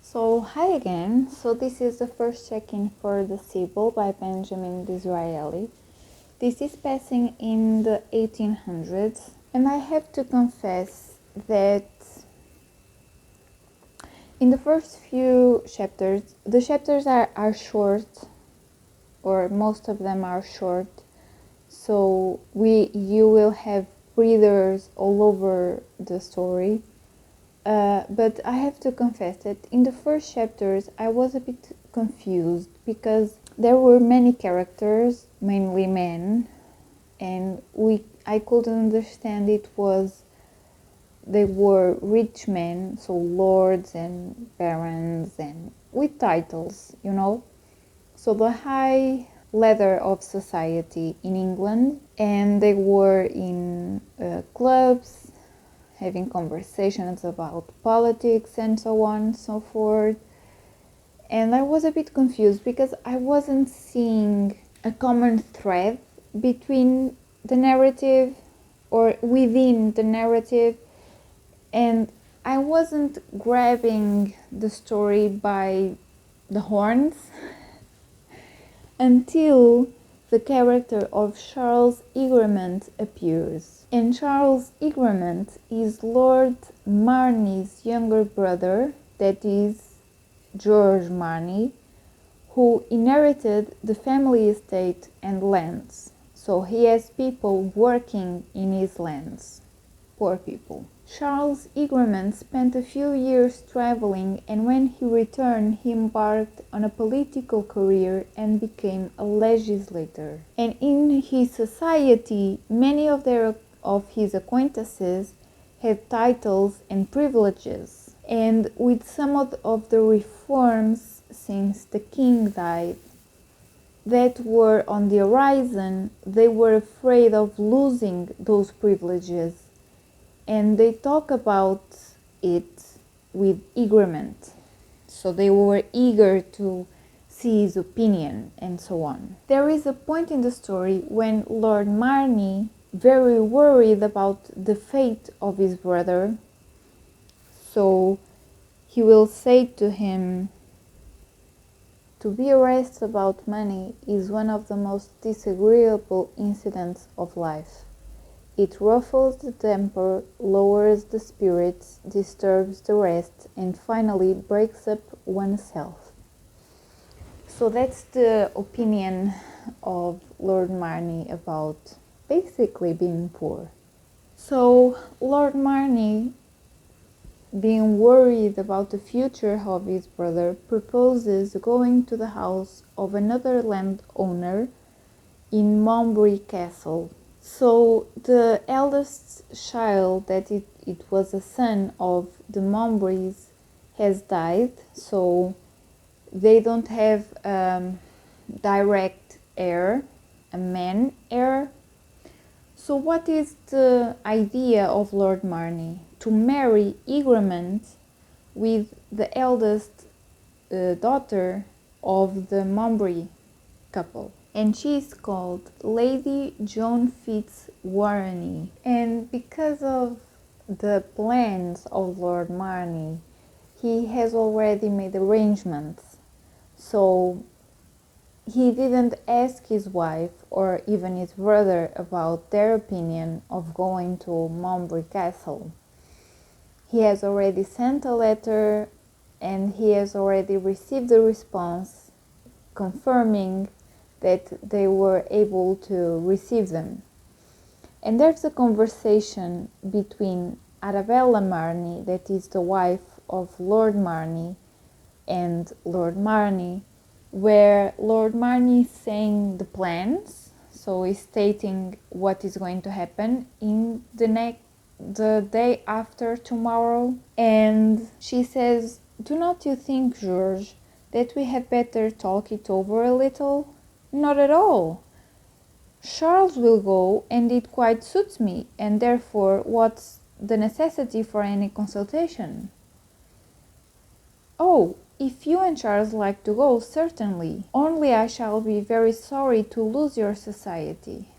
So hi again. So this is the first check-in for the Sybil by Benjamin Disraeli. This is passing in the 1800s, and I have to confess that in the first few chapters, the chapters are short, or most of them are short, so you will have readers all over the story. But I have to confess that in the first chapters I was a bit confused because there were many characters, mainly men, and I couldn't understand they were rich men, so lords and barons and with titles, so the high ladder of society in England, and they were in clubs, having conversations about politics and so on and so forth. And I was a bit confused because I wasn't seeing a common thread between the narrative or within the narrative, and I wasn't grabbing the story by the horns until the character of Charles Egremont appears. And Charles Egremont is Lord Marney's younger brother, that is George Marney, who inherited the family estate and lands. So he has people working in his lands, poor people. Charles Egremont spent a few years traveling, and when he returned he embarked on a political career and became a legislator. And in his society, many of his acquaintances had titles and privileges. And with some of the reforms since the king died that were on the horizon, they were afraid of losing those privileges. And they talk about it with Egremont. So they were eager to see his opinion and so on. There is a point in the story when Lord Marney, very worried about the fate of his brother, so he will say to him, "To be arrested about money is one of the most disagreeable incidents of life. It ruffles the temper, lowers the spirits, disturbs the rest, and finally breaks up oneself." So that's the opinion of Lord Marney about basically being poor. So Lord Marney, being worried about the future of his brother, proposes going to the house of another landowner in Mowbray Castle. So the eldest child, that it was a son of the Mowbrays, has died, so they don't have direct heir, a man heir. So what is the idea of Lord Marney? To marry Egremont with the eldest daughter of the Mowbray couple. And she is called Lady Joan Fitzwarren. And because of the plans of Lord Marney, he has already made arrangements. So he didn't ask his wife or even his brother about their opinion of going to Mowbray Castle. He has already sent a letter and he has already received a response confirming that they were able to receive them. And there's a conversation between Arabella Marney, that is the wife of Lord Marney, and Lord Marney, where Lord Marney is saying the plans, so he's stating what is going to happen in the day after tomorrow. And she says, "Do not you think, George, that we had better talk it over a little?" "Not at all. Charles will go, and it quite suits me, and therefore what's the necessity for any consultation?" "Oh, if you and Charles like to go, certainly. Only I shall be very sorry to lose your society."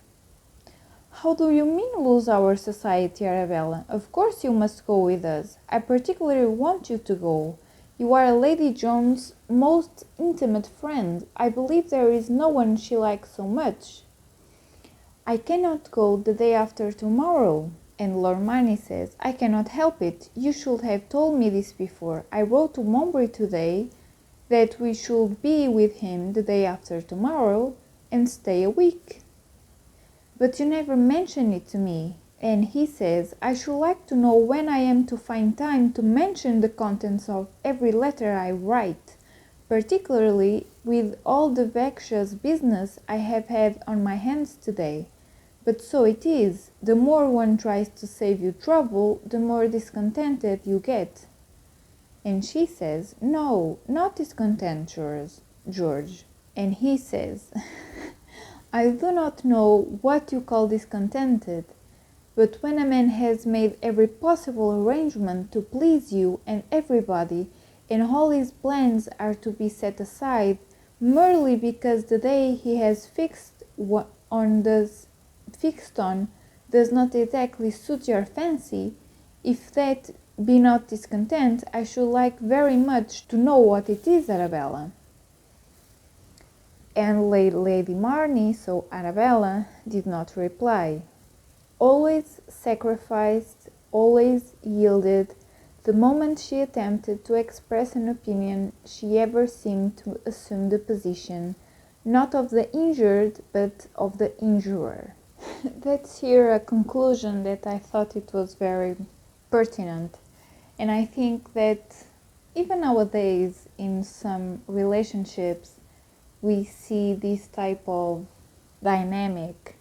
"How do you mean lose our society, Arabella? Of course you must go with us. I particularly want you to go. You are Lady Joan's most intimate friend. I believe there is no one she likes so much." "I cannot go the day after tomorrow." And Lord Marney says, "I cannot help it. You should have told me this before. I wrote to Mowbray today that we should be with him the day after tomorrow and stay a week. But you never mentioned it to me." And he says, "I should like to know when I am to find time to mention the contents of every letter I write, particularly with all the vexatious business I have had on my hands today. But so it is. The more one tries to save you trouble, the more discontented you get." And she says, "No, not discontent, George." And he says, "I do not know what you call discontented, but when a man has made every possible arrangement to please you and everybody, and all his plans are to be set aside merely because the day he has fixed on fixed on does not exactly suit your fancy, if that be not discontent, I should like very much to know what it is, Arabella. And Lady Marnie, so Arabella, did not reply. Always sacrificed, always yielded, the moment she attempted to express an opinion, she ever seemed to assume the position, not of the injured, but of the injurer. That's here a conclusion that I thought it was very pertinent. And I think that even nowadays in some relationships we see this type of dynamic.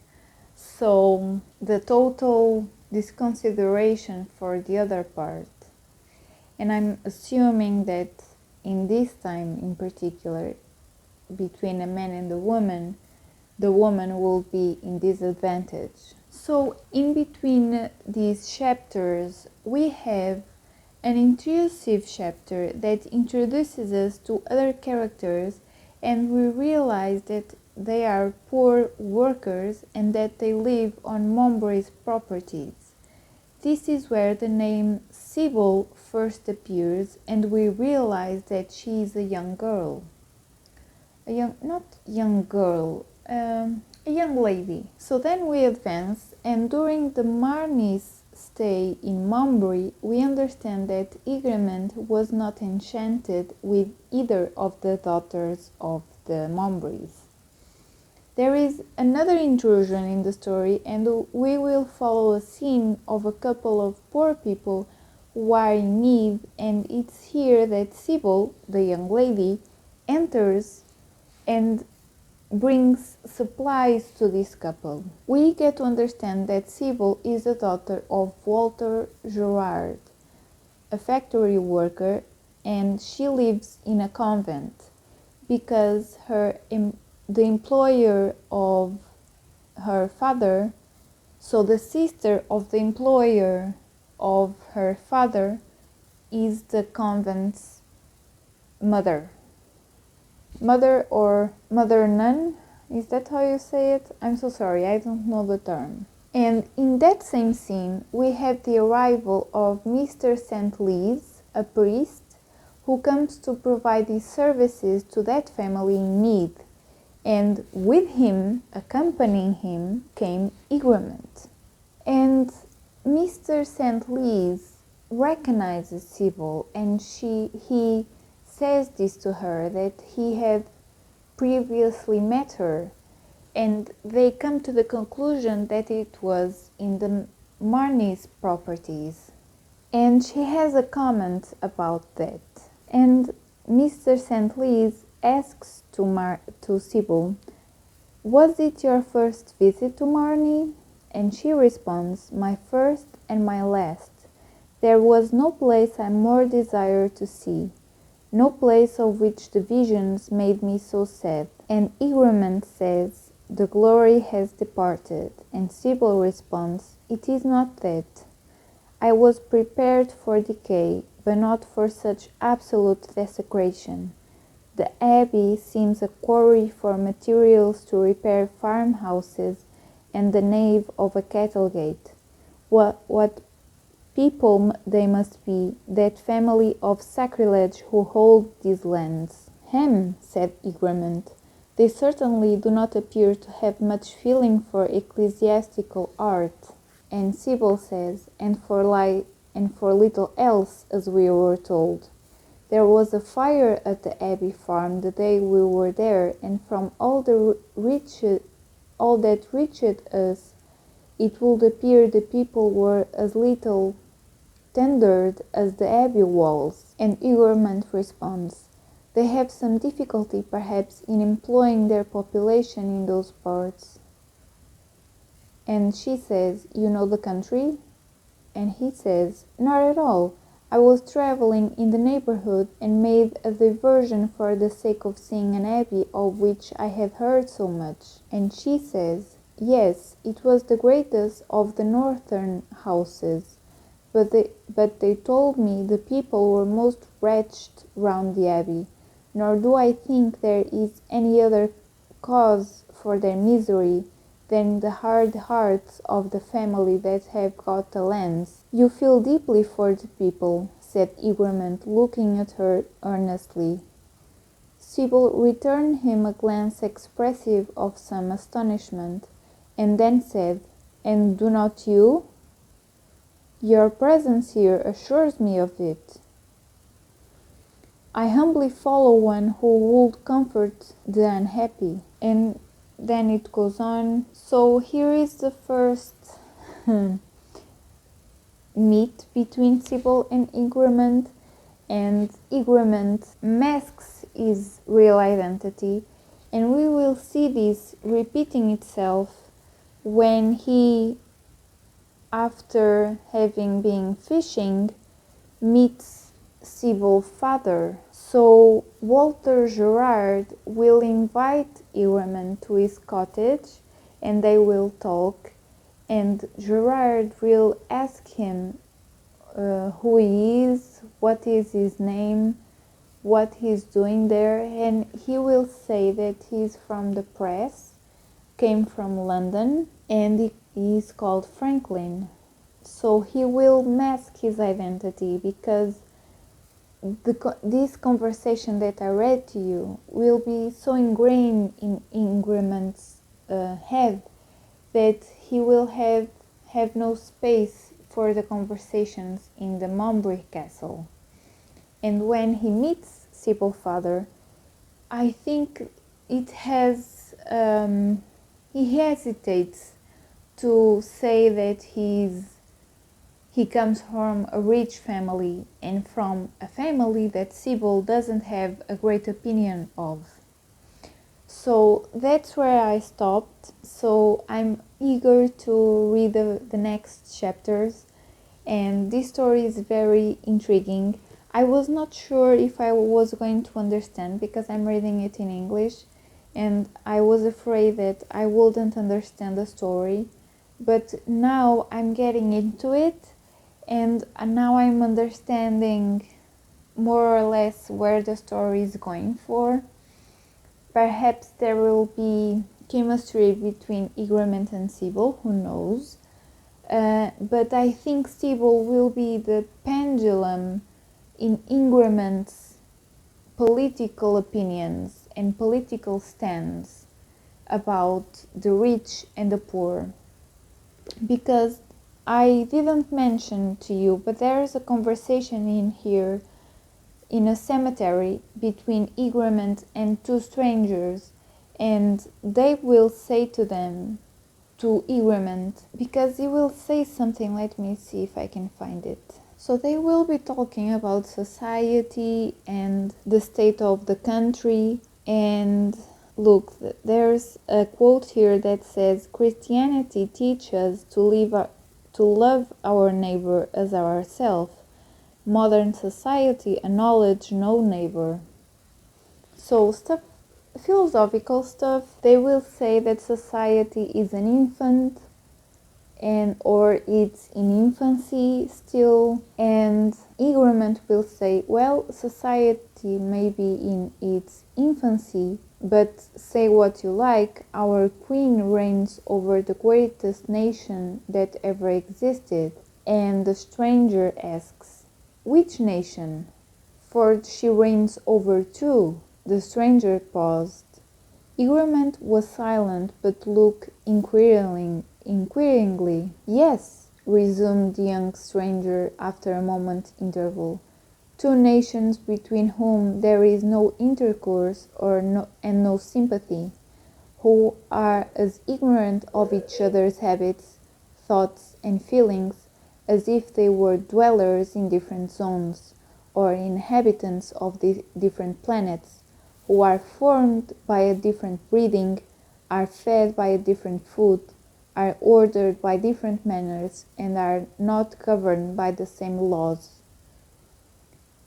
So the total disconsideration for the other part. And I'm assuming that in this time in particular, between a man and a woman, the woman will be in disadvantage. So in between these chapters, we have an intrusive chapter that introduces us to other characters, and we realize that they are poor workers and that they live on Mowbray's properties. This is where the name Sybil first appears, and we realize that she is a young girl. A young lady. So then we advance, and during the Marnie's stay in Mowbray, we understand that Egremont was not enchanted with either of the daughters of the Mowbrays. There is another intrusion in the story, and we will follow a scene of a couple of poor people who are in need, and it's here that Sybil, the young lady, enters and brings supplies to this couple. We get to understand that Sybil is the daughter of Walter Gerard, a factory worker, and she lives in a convent because the employer of her father, so the sister of the employer of her father, is the convent's mother. Mother or mother nun, is that how you say it? I'm so sorry, I don't know the term. And in that same scene, we have the arrival of Mr. St. Lees, a priest, who comes to provide his services to that family in need. And with him, accompanying him, came Egremont. And Mr. St. Lees recognizes Sybil, and he says this to her, that he had previously met her, and they come to the conclusion that it was in the Marnie's properties. And she has a comment about that. And Mr. St. Lees asks to Sybil, "Was it your first visit to Marnie?" And she responds, "My first and my last. There was no place I more desired to see, no place of which the visions made me so sad." And Egremont says, "The glory has departed." And Sybil responds, "It is not that. I was prepared for decay, but not for such absolute desecration. The abbey seems a quarry for materials to repair farmhouses and the nave of a cattle gate. What people they must be, that family of sacrilege who hold these lands." "Hem," said Egremont, "they certainly do not appear to have much feeling for ecclesiastical art." And Sybil says, and for little else, as we were told. "There was a fire at the Abbey farm the day we were there, and from all that reached us, it would appear the people were as little tendered as the Abbey walls." And Egremont responds, "They have some difficulty, perhaps, in employing their population in those parts." And she says, "You know the country?" And he says, "Not at all. I was traveling in the neighborhood and made a diversion for the sake of seeing an abbey of which I have heard so much." And she says, "Yes, it was the greatest of the northern houses, but they told me the people were most wretched round the abbey, nor do I think there is any other cause for their misery than the hard hearts of the family that have got the lands. You feel deeply for the people, said Egremont, looking at her earnestly. Sybil returned him a glance expressive of some astonishment, and then said, "And do not you? Your presence here assures me of it." "I humbly follow one who would comfort the unhappy." And then it goes on. So here is the first meet between Sybil and Egremont, and Egremont masks his real identity, and we will see this repeating itself when he, after having been fishing, meets Sybil's father. So Walter Gerard will invite Egremont to his cottage, and they will talk, and Gerard will ask him who he is, what is his name, what he's doing there, and he will say that he's from the press, came from London, and he is called Franklin. So he will mask his identity, because this conversation that I read to you will be so ingrained in Egremont's head that he will have no space for the conversations in the Montbrey Castle. And when he meets Sybil's father, I think he hesitates to say that he comes from a rich family, and from a family that Sybil doesn't have a great opinion of. So that's where I stopped. So I'm eager to read the next chapters, and this story is very intriguing. I was not sure if I was going to understand, because I'm reading it in English, and I was afraid that I wouldn't understand the story, but now I'm getting into it, and now I'm understanding more or less where the story is going for. Perhaps there will be chemistry between Egremont and Sybil, who knows? But I think Sybil will be the pendulum in Egremont's political opinions and political stands about the rich and the poor. Because I didn't mention to you, but there is a conversation in here in a cemetery between Egremont and two strangers, and they will say to Egremont, because he will say something, let me see if I can find it. So they will be talking about society and the state of the country, and look, there's a quote here that says, "Christianity teaches to love our neighbor as ourselves. Modern society acknowledges no neighbor." So philosophical stuff. They will say that society is an infant, or it's in infancy still, and Egremont will say, well, society may be in its infancy, but say what you like, our queen reigns over the greatest nation that ever existed. And the stranger asks, which nation? For she reigns over two. The stranger paused. Egremont was silent, but looked inquiringly. "Yes," resumed the young stranger after a moment's interval, "two nations between whom there is no intercourse and no sympathy, who are as ignorant of each other's habits, thoughts, and feelings as if they were dwellers in different zones, or inhabitants of different planets, who are formed by a different breeding, are fed by a different food, are ordered by different manners, and are not governed by the same laws."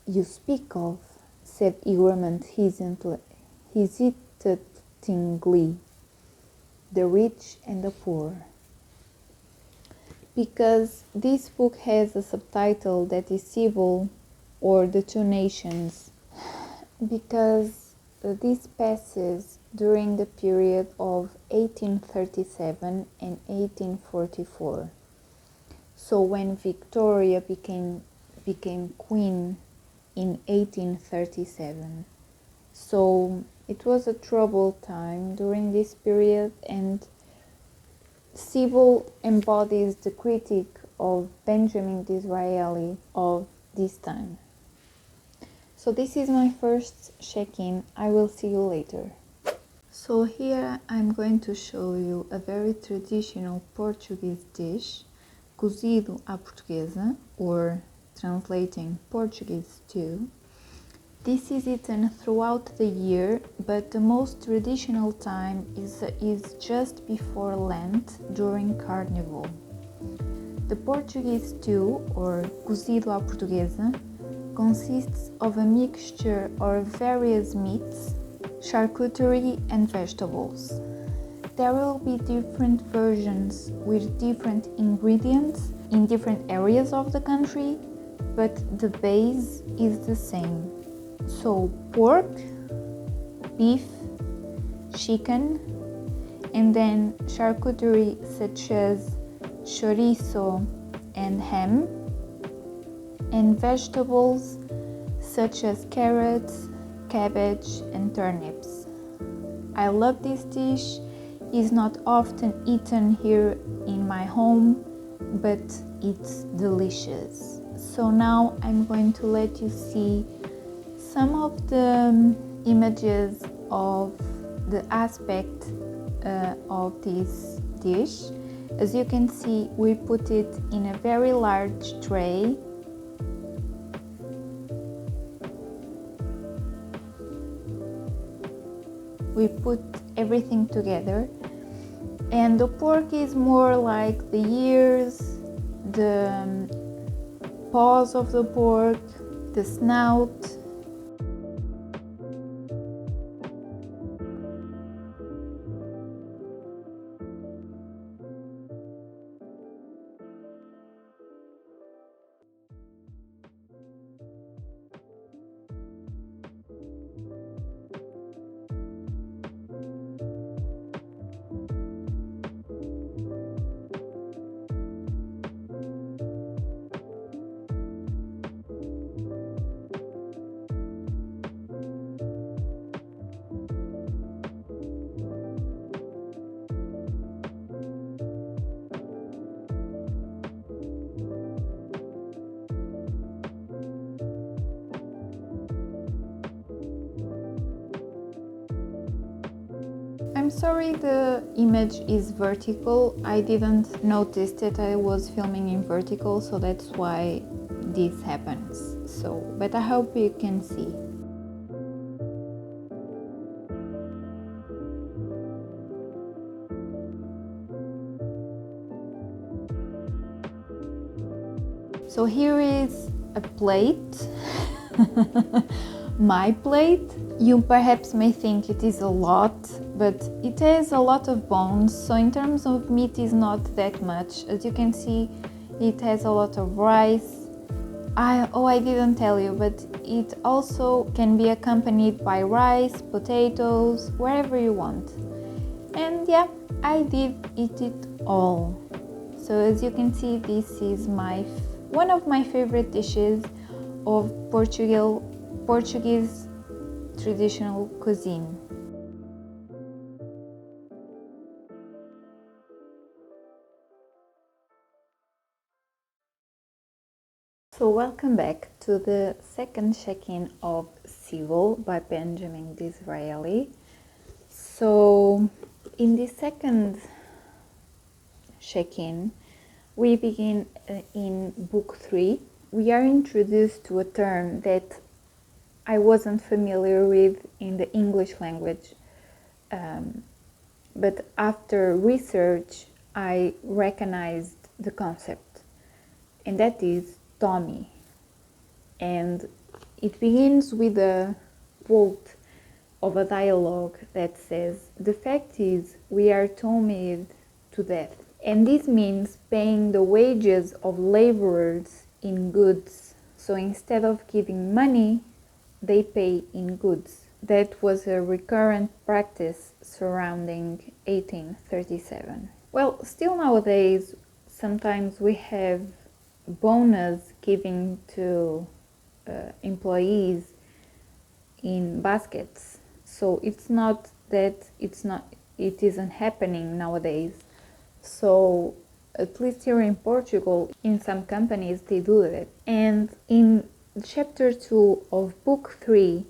"You speak of," said Egremont hesitatingly, "the rich and the poor." Because this book has a subtitle that is Sybil, or the two nations, because this passage during the period of 1837 and 1844. So when Victoria became queen in 1837. So it was a troubled time during this period, and Sybil embodies the critic of Benjamin Disraeli of this time. So this is my first check-in. I will see you later. So here I'm going to show you a very traditional Portuguese dish, cozido à portuguesa, or translating Portuguese stew. This is eaten throughout the year, but the most traditional time is just before Lent, during Carnival. The Portuguese stew, or cozido à portuguesa, consists of a mixture of various meats, charcuterie and vegetables. There will be different versions with different ingredients in different areas of the country, but the base is the same. So pork, beef, chicken, and then charcuterie such as chorizo and ham, and vegetables such as carrots, cabbage, and turnips. I love this dish. It's not often eaten here in my home, but it's delicious. So now I'm going to let you see some of the images of the aspect of this dish. As you can see, we put it in a very large tray. We put everything together, and the pork is more like the ears, the paws of the pork, the snout. I'm sorry the image is vertical. I didn't notice that I was filming in vertical, so that's why this happens. But I hope you can see. So here is a plate, my plate. You perhaps may think it is a lot, but it has a lot of bones, so in terms of meat is not that much. As you can see, it has a lot of rice. I didn't tell you, but it also can be accompanied by rice, potatoes, wherever you want. And yeah, I did eat it all. So as you can see, this is one of my favorite dishes of Portuguese traditional cuisine. So welcome back to the second check-in of Sybil by Benjamin Disraeli. So in the second check-in, we begin in book 3. We are introduced to a term that I wasn't familiar with in the English language, but after research I recognized the concept, and that is Tommy. And it begins with a quote of a dialogue that says, "The fact is, we are Tommyed to death." And this means paying the wages of laborers in goods. So instead of giving money, they pay in goods. that was a recurrent practice surrounding 1837. Well, still nowadays, sometimes we have bonus giving to employees in baskets. So it's not that it isn't happening nowadays. So at least here in Portugal, in some companies they do that. And in chapter 2 of book 3,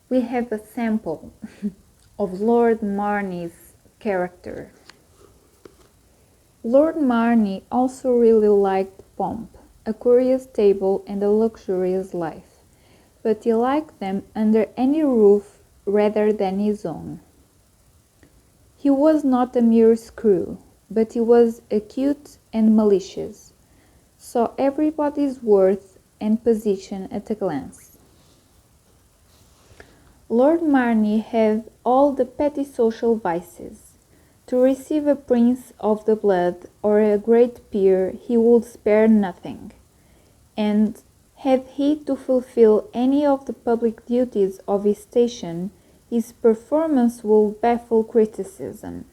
we have a sample of Lord Marney's character. Lord Marney also really liked pomp, a curious table and a luxurious life, but he liked them under any roof rather than his own. He was not a mere screw, but he was acute and malicious, saw everybody's worth and position at a glance. Lord Marney had all the petty social vices. To receive a prince of the blood or a great peer he would spare nothing, and had he to fulfill any of the public duties of his station, his performance would baffle criticism.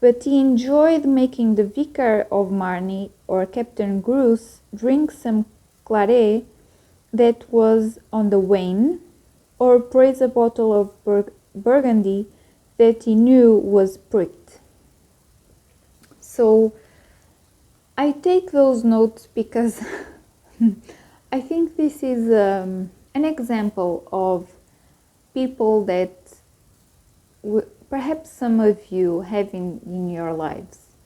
But he enjoyed making the Vicar of Marney or Captain Gruce drink some claret that was on the wane, or praise a bottle of Burgundy that he knew was pricked. So I take those notes because I think this is an example of people that perhaps some of you have in your lives,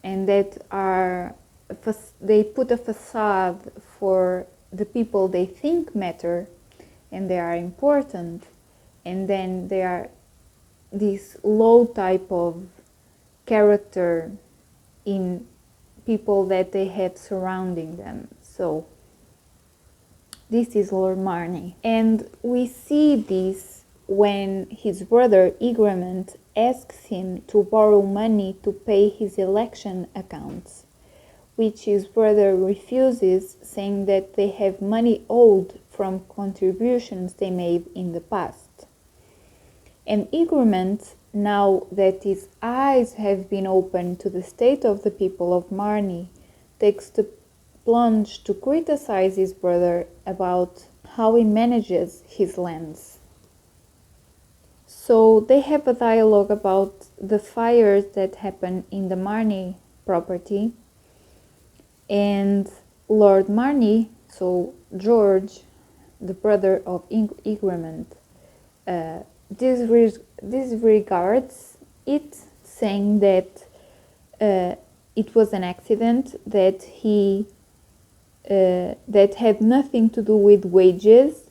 and that they put a facade for the people they think matter and they are important, and then they are this low type of character in people that they have surrounding them. So this is Lord Marney, and we see this when his brother Egremont asks him to borrow money to pay his election accounts, which his brother refuses, saying that they have money owed from contributions they made in the past. And Egremont, now that his eyes have been opened to the state of the people of Marney, takes the plunge to criticize his brother about how he manages his lands. So they have a dialogue about the fires that happen in the Marney property, and Lord Marney, so George, the brother of Egremont, disregards it, saying that it was an accident, that that had nothing to do with wages.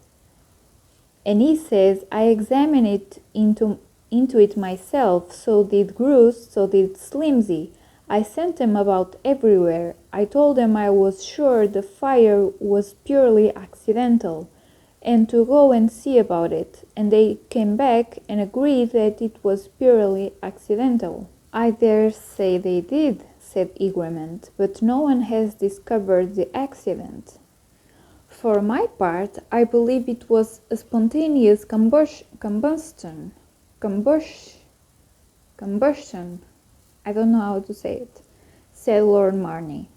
And he says, I examined it into it myself, so did Gruce, so did Slimsy. I sent them about everywhere. I told them I was sure the fire was purely accidental, and to go and see about it, and they came back and agreed that it was purely accidental. I dare say they did, said Egremont, but no one has discovered the accident. For my part, I believe it was a spontaneous combustion. I don't know how to say it, said Lord Marney.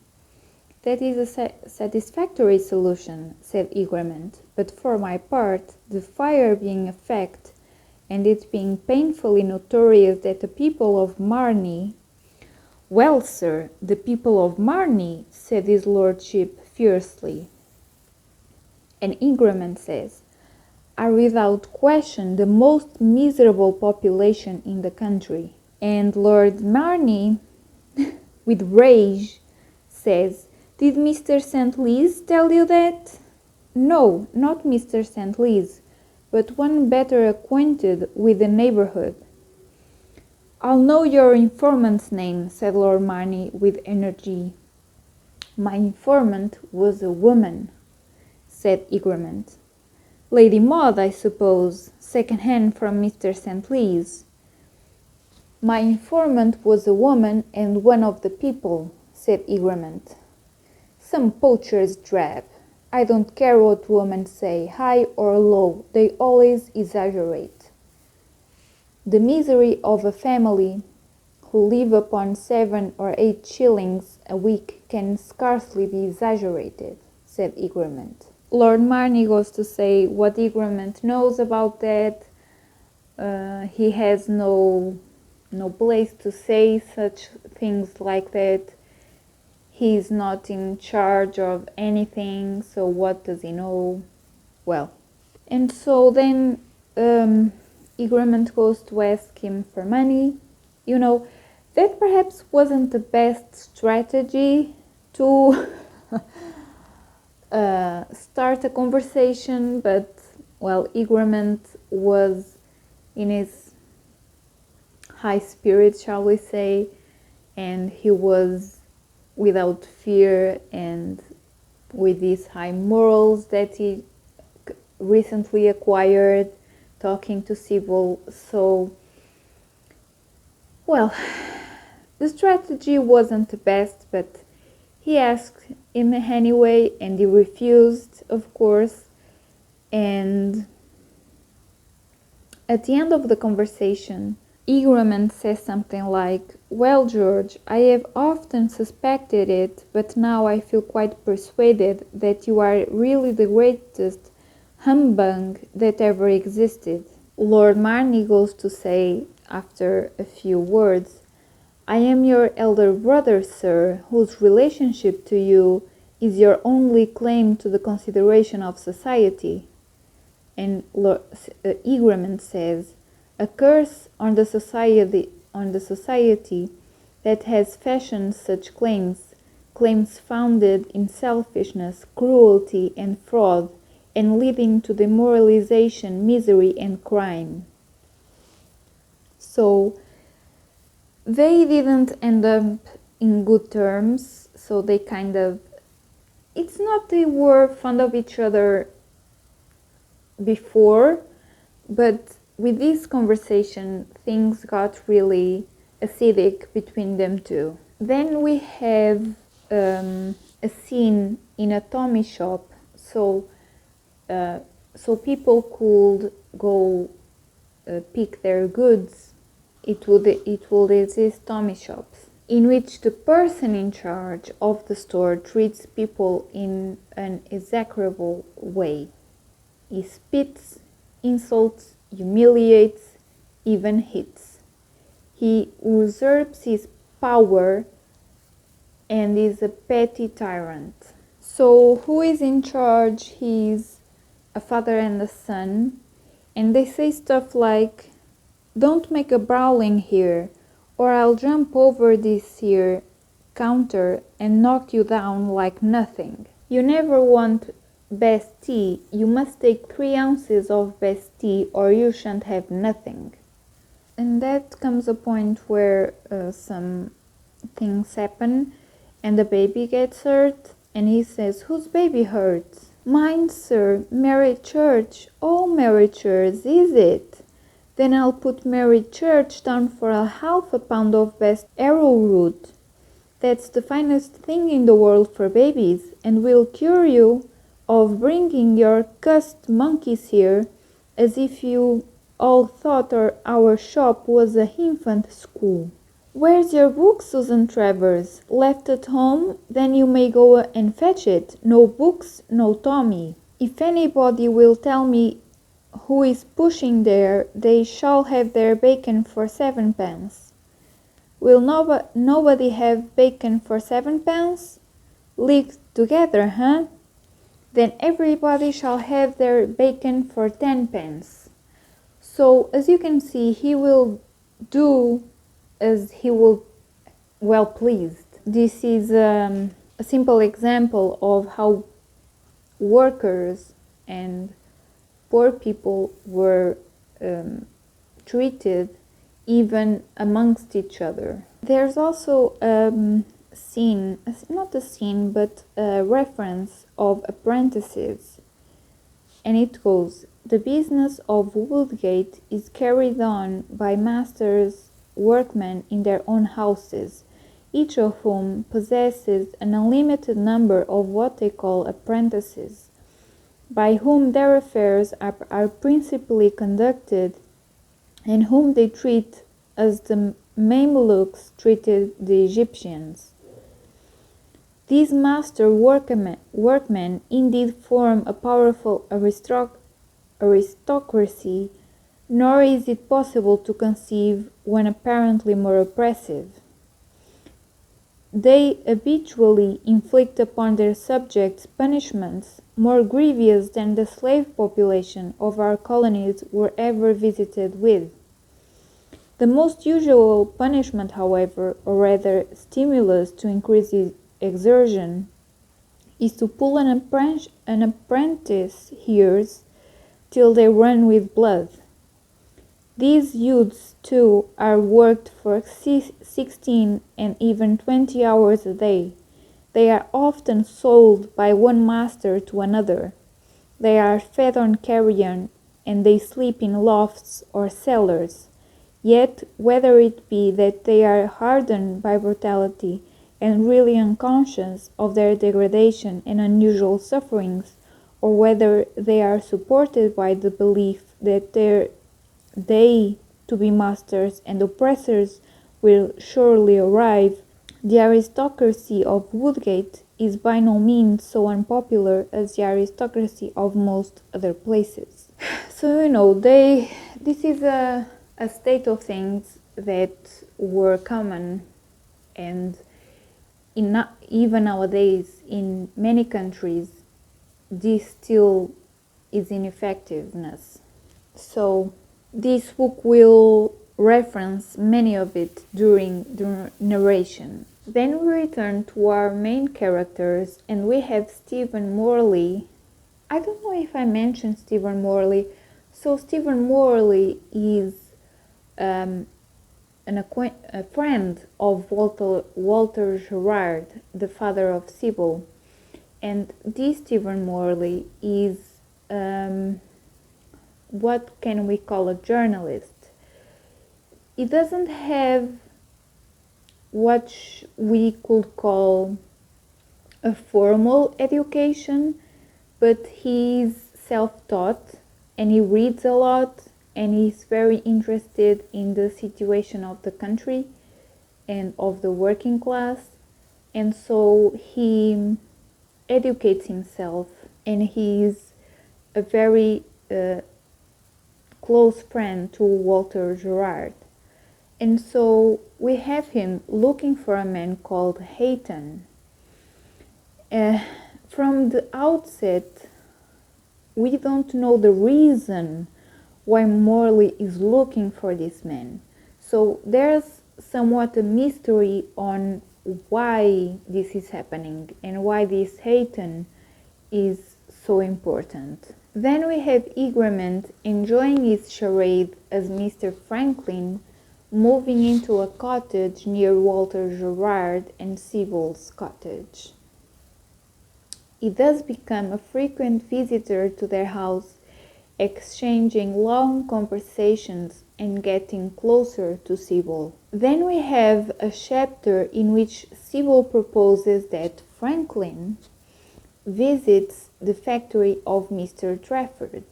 That is a satisfactory solution, said Egremont, but for my part, the fire being a fact, and it being painfully notorious that the people of Marney— Well, sir, the people of Marney, said his lordship fiercely. And Egremont says, are without question the most miserable population in the country. And Lord Marney, with rage, says, did Mr. St. Lees tell you that? No, not Mr. St. Lees, but one better acquainted with the neighborhood. I'll know your informant's name, said Lord Marney with energy. My informant was a woman, said Egremont. Lady Maud, I suppose, second-hand from Mr. St. Lees. My informant was a woman and one of the people, said Egremont. Some poacher's drab. I don't care what women say, high or low, they always exaggerate. The misery of a family who live upon 7 or 8 shillings a week can scarcely be exaggerated, said Egremont. Lord Marney goes to say what Egremont knows about that. He has no place to say such things like that. He is not in charge of anything, so what does he know? Well, and so then Egremont goes to ask him for money. You know, that perhaps wasn't the best strategy to start a conversation, but, well, Egremont was in his high spirit, shall we say, and he was without fear and with these high morals that he recently acquired, talking to Sybil. So, well, the strategy wasn't the best, but he asked him anyway, and he refused, of course. And at the end of the conversation, Egremont says something like, "Well, George, I have often suspected it, but now I feel quite persuaded that you are really the greatest humbug that ever existed." Lord Marney goes to say, after a few words, "I am your elder brother, sir, whose relationship to you is your only claim to the consideration of society." And Egremont says, "A curse on the society that has fashioned such claims founded in selfishness, cruelty, and fraud, and leading to demoralization, misery, and crime." So they didn't end up in good terms, so they kind of, it's not they were fond of each other before, but with this conversation things got really acidic between them two. Then we have a scene in a Tommy shop, so people could go pick their goods. It would exist Tommy shops in which the person in charge of the store treats people in an execrable way. He spits, insults, humiliates, even hits. He usurps his power and is a petty tyrant. So who is in charge? He's a father and a son, and they say stuff like, "Don't make a brawling here, or I'll jump over this here counter and knock you down like nothing. You never want best tea, you must take 3 ounces of best tea or you shan't have nothing." And that comes a point where some things happen and the baby gets hurt, and he says, "Whose baby hurts?" "Mine, sir, Mary Church." "Oh, Mary Church, is it? Then I'll put Mary Church down for a half a pound of best arrowroot. That's the finest thing in the world for babies, and will cure you of bringing your cussed monkeys here, as if you all thought our shop was a infant school." "Where's your book, Susan Travers?" "Left at home? Then you may go and fetch it. No books, no Tommy. If anybody will tell me who is pushing there, they shall have their bacon for 7 pence. Will nobody have bacon for 7 pence? Leagued together, huh? Then everybody shall have their bacon for 10 pence. So, as you can see, he will do as he will well pleased. This is a simple example of how workers and poor people were treated even amongst each other. There's also a scene, not a scene, but a reference of apprentices, and it goes, "The business of Woodgate is carried on by masters' workmen in their own houses. each of whom possesses an unlimited number of what they call apprentices, by whom their affairs are principally conducted, and whom they treat as the Mamelukes treated the Egyptians. These master workmen indeed form a powerful aristocracy, nor is it possible to conceive one apparently more oppressive. They habitually inflict upon their subjects punishments more grievous than the slave population of our colonies were ever visited with. The most usual punishment, however, or rather stimulus to increase exertion, is to pull an apprentice ears till they run with blood. These youths, too, are worked for 16 and even 20 hours a day. They are often sold by one master to another. They are fed on carrion, and they sleep in lofts or cellars. Yet, whether it be that they are hardened by brutality and really unconscious of their degradation and unusual sufferings, or whether they are supported by the belief that they, to be masters and oppressors, will surely arrive, the aristocracy of Woodgate is by no means so unpopular as the aristocracy of most other places. So, this is a state of things that were common, and even nowadays in many countries this still is in effectiveness. So this book will reference many of it during the narration. Then we return to our main characters, and we have Stephen Morley. I don't know if I mentioned Stephen Morley. So Stephen Morley is a friend of Walter Gerard, the father of Sybil. And this Stephen Morley is what can we call a journalist. He doesn't have what we could call a formal education, but he's self-taught and he reads a lot, and he's very interested in the situation of the country and of the working class, and so he educates himself, and he's a very close friend to Walter Gerard. And so we have him looking for a man called Hayton. From the outset, we don't know the reason why Morley is looking for this man. So there's somewhat a mystery on why this is happening and why this Hayton is so important. Then we have Egremont enjoying his charade as Mr. Franklin, moving into a cottage near Walter Gerard and Sybil's cottage. He does become a frequent visitor to their house, exchanging long conversations and getting closer to Sybil. Then we have a chapter in which Sybil proposes that Franklin visits the factory of Mr. Trafford,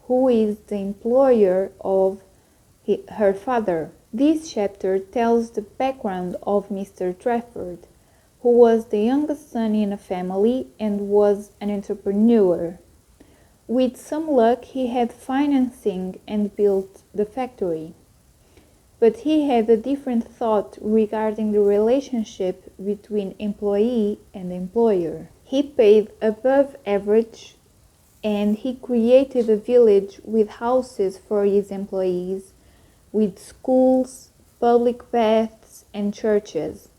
who is the employer of her father. This chapter tells the background of Mr. Trafford, who was the youngest son in a family and was an entrepreneur. With some luck, he had financing and built the factory. But he had a different thought regarding the relationship between employee and employer. He paid above average, and he created a village with houses for his employees, with schools, public baths, and churches.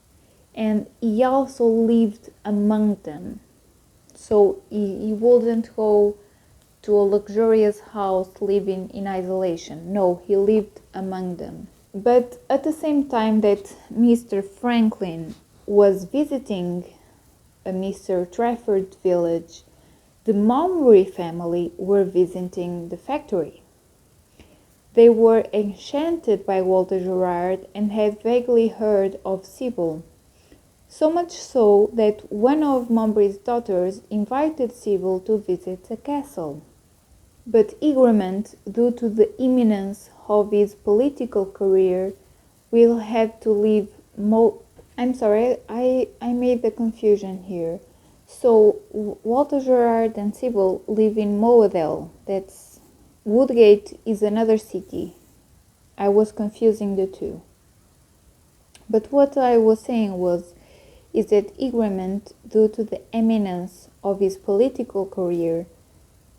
And he also lived among them. So he wouldn't go to a luxurious house living in isolation. No, he lived among them. But at the same time that Mr. Franklin was visiting Mr. Trafford's village, the Mowbray family were visiting the factory. They were enchanted by Walter Gerard and had vaguely heard of Sybil. So much so that one of Montgomery's daughters invited Sybil to visit a castle. But Egremont, due to the imminence of his political career, will have to leave I'm sorry, I made the confusion here. So Walter Gerard and Sybil live in Moadell. That's Woodgate is another city. I was confusing the two. But what I was saying is that Egremont, due to the eminence of his political career,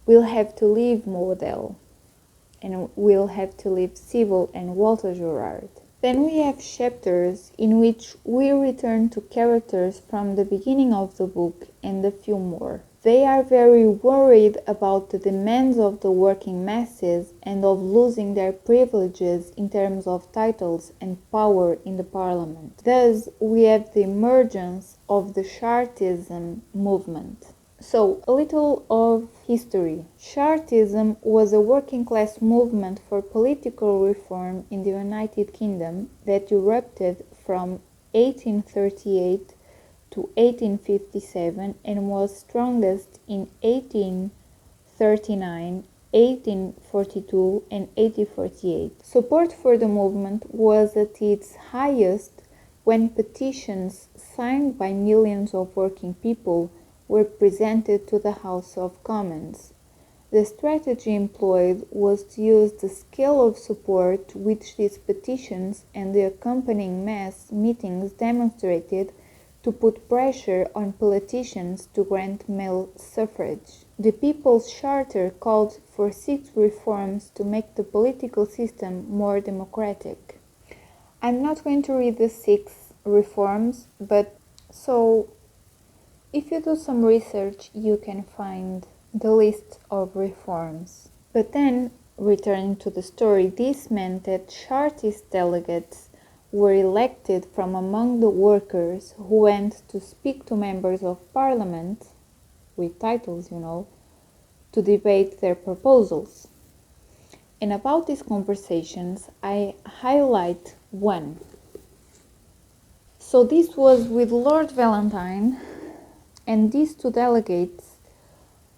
will have to leave Moadell and will have to leave Sybil and Walter Gerard. Then we have chapters in which we return to characters from the beginning of the book and a few more. They are very worried about the demands of the working masses and of losing their privileges in terms of titles and power in the parliament. Thus, we have the emergence of the Chartism movement. So, a little of history. Chartism was a working-class movement for political reform in the United Kingdom that erupted from 1838 to 1857 and was strongest in 1839, 1842 and 1848. Support for the movement was at its highest when petitions signed by millions of working people were presented to the House of Commons. The strategy employed was to use the scale of support which these petitions and the accompanying mass meetings demonstrated to put pressure on politicians to grant male suffrage. The People's Charter called for 6 reforms to make the political system more democratic. I'm not going to read the 6 reforms, but so if you do some research, you can find the list of reforms. But then, returning to the story, this meant that Chartist delegates were elected from among the workers who went to speak to members of parliament, with titles, to debate their proposals. And about these conversations, I highlight one. So this was with Lord Valentine, and these 2 delegates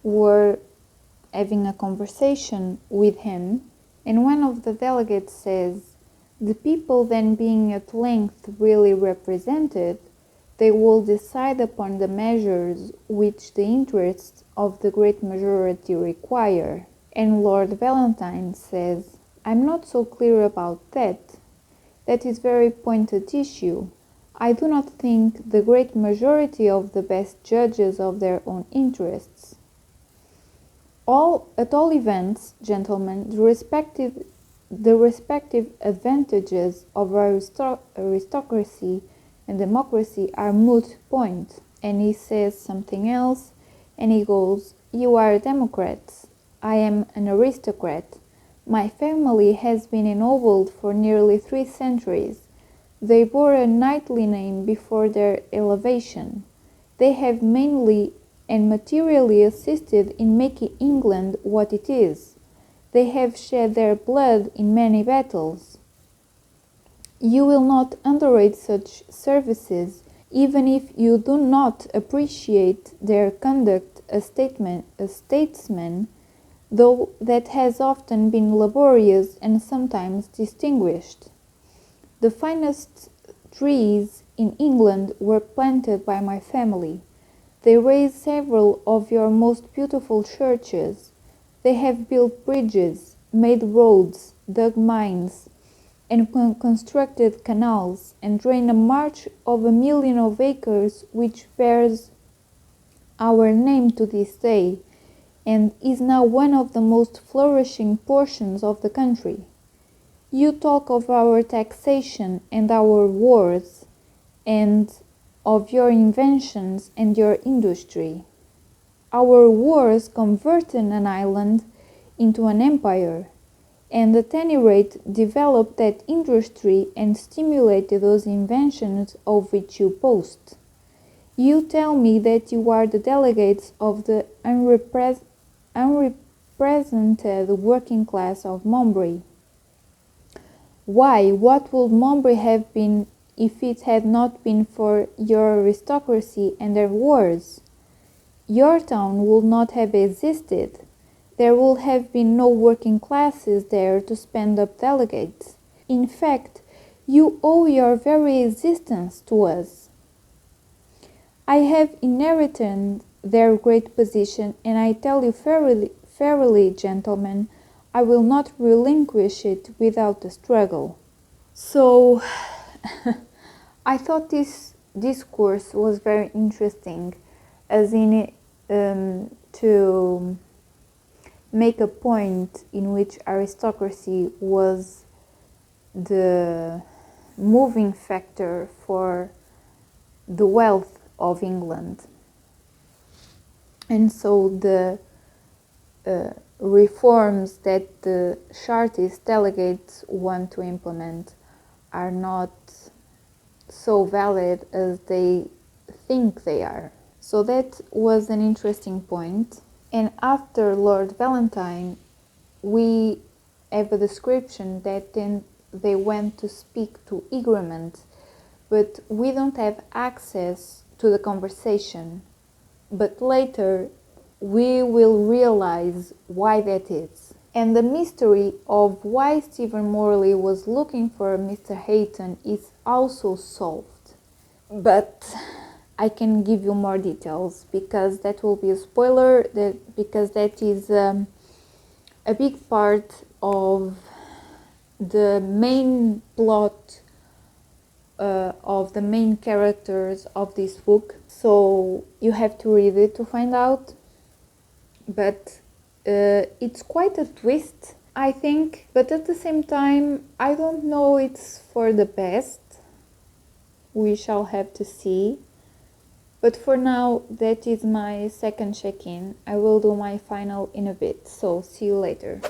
were having a conversation with him, and one of the delegates says, "The people then being at length really represented, they will decide upon the measures which the interests of the great majority require." And Lord Valentine says, "I'm not so clear about that. That is very pointed issue. I do not think the great majority of the best judges of their own interests. At all events, gentlemen, the respective advantages of aristocracy and democracy are moot points." And he says something else, and he goes, "You are Democrats. I am an aristocrat. My family has been ennobled for nearly 3 centuries. They bore a knightly name before their elevation. They have mainly and materially assisted in making England what it is. They have shed their blood in many battles. You will not underrate such services, even if you do not appreciate their conduct as statesmen, though that has often been laborious and sometimes distinguished. The finest trees in England were planted by my family. They raised several of your most beautiful churches. They have built bridges, made roads, dug mines, and constructed canals, and drained a march of 1,000,000 of acres which bears our name to this day, and is now one of the most flourishing portions of the country. You talk of our taxation and our wars, and of your inventions and your industry. Our wars converted an island into an empire, and at any rate developed that industry and stimulated those inventions of which you boast. You tell me that you are the delegates of the unrepresented working class of Montgomery. Why, what would Montgomery have been if it had not been for your aristocracy and their wars. Your town would not have existed. There would have been no working classes there to spend up delegates. In fact, you owe your very existence to us. I have inherited their great position, and I tell you fairly, gentlemen, I will not relinquish it without a struggle. So, I thought this discourse was very interesting, as in to make a point in which aristocracy was the moving factor for the wealth of England. And so the reforms that the Chartist delegates want to implement are not so valid as they think they are. So that was an interesting point. And after Lord Valentine, we have a description that then they went to speak to Egremont, but we don't have access to the conversation. But later we will realize why that is. And the mystery of why Stephen Morley was looking for Mr. Hayton is also solved. But I can give you more details because that will be a spoiler, because that is a big part of the main plot of the main characters of this book. So you have to read it to find out. But it's quite a twist, I think. But at the same time, I don't know it's for the best. We shall have to see. But for now, that is my second check-in. I will do my final in a bit. So see you later.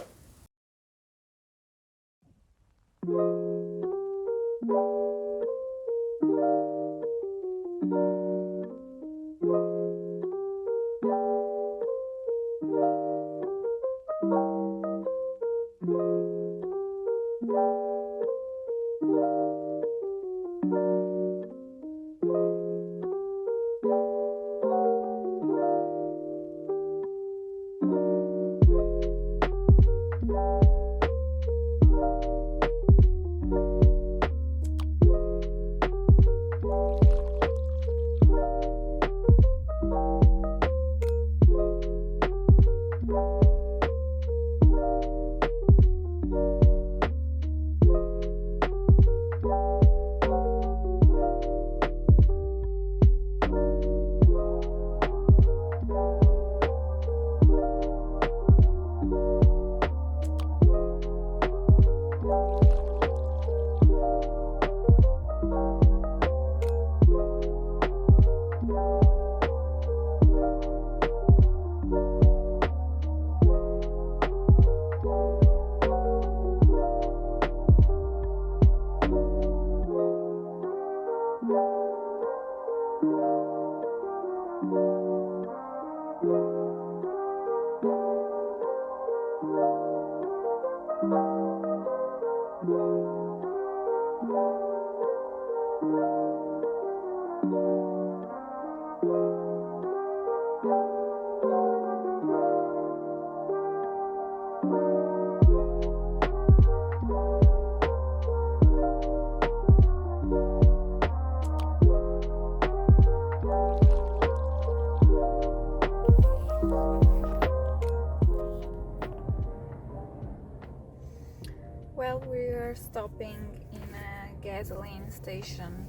Well, we are stopping in a gasoline station.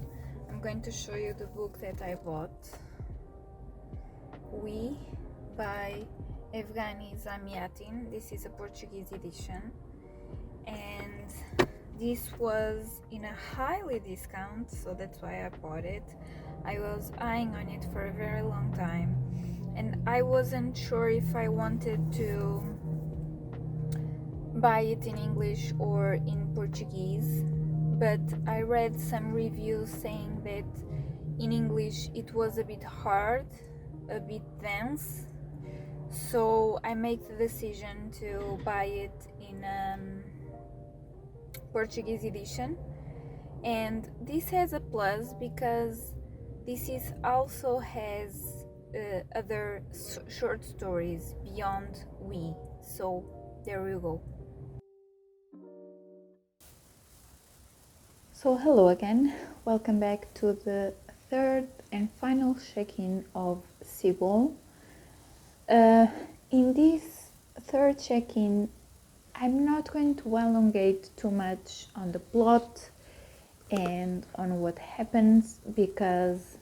I'm going to show you the book that I bought. We by Evgeny Zamyatin. This is a Portuguese edition, and this was in a highly discount, so that's why I bought it. I was eyeing on it for a very long time, and I wasn't sure if I wanted to buy it in English or in Portuguese, but I read some reviews saying that in English it was a bit hard, a bit dense, so I made the decision to buy it in Portuguese edition. And this has a plus because this is also has other short stories beyond we. So there you go. So hello again, welcome back to the third and final check-in of Sybil. In this third check-in, I'm not going to elongate too much on the plot and on what happens because,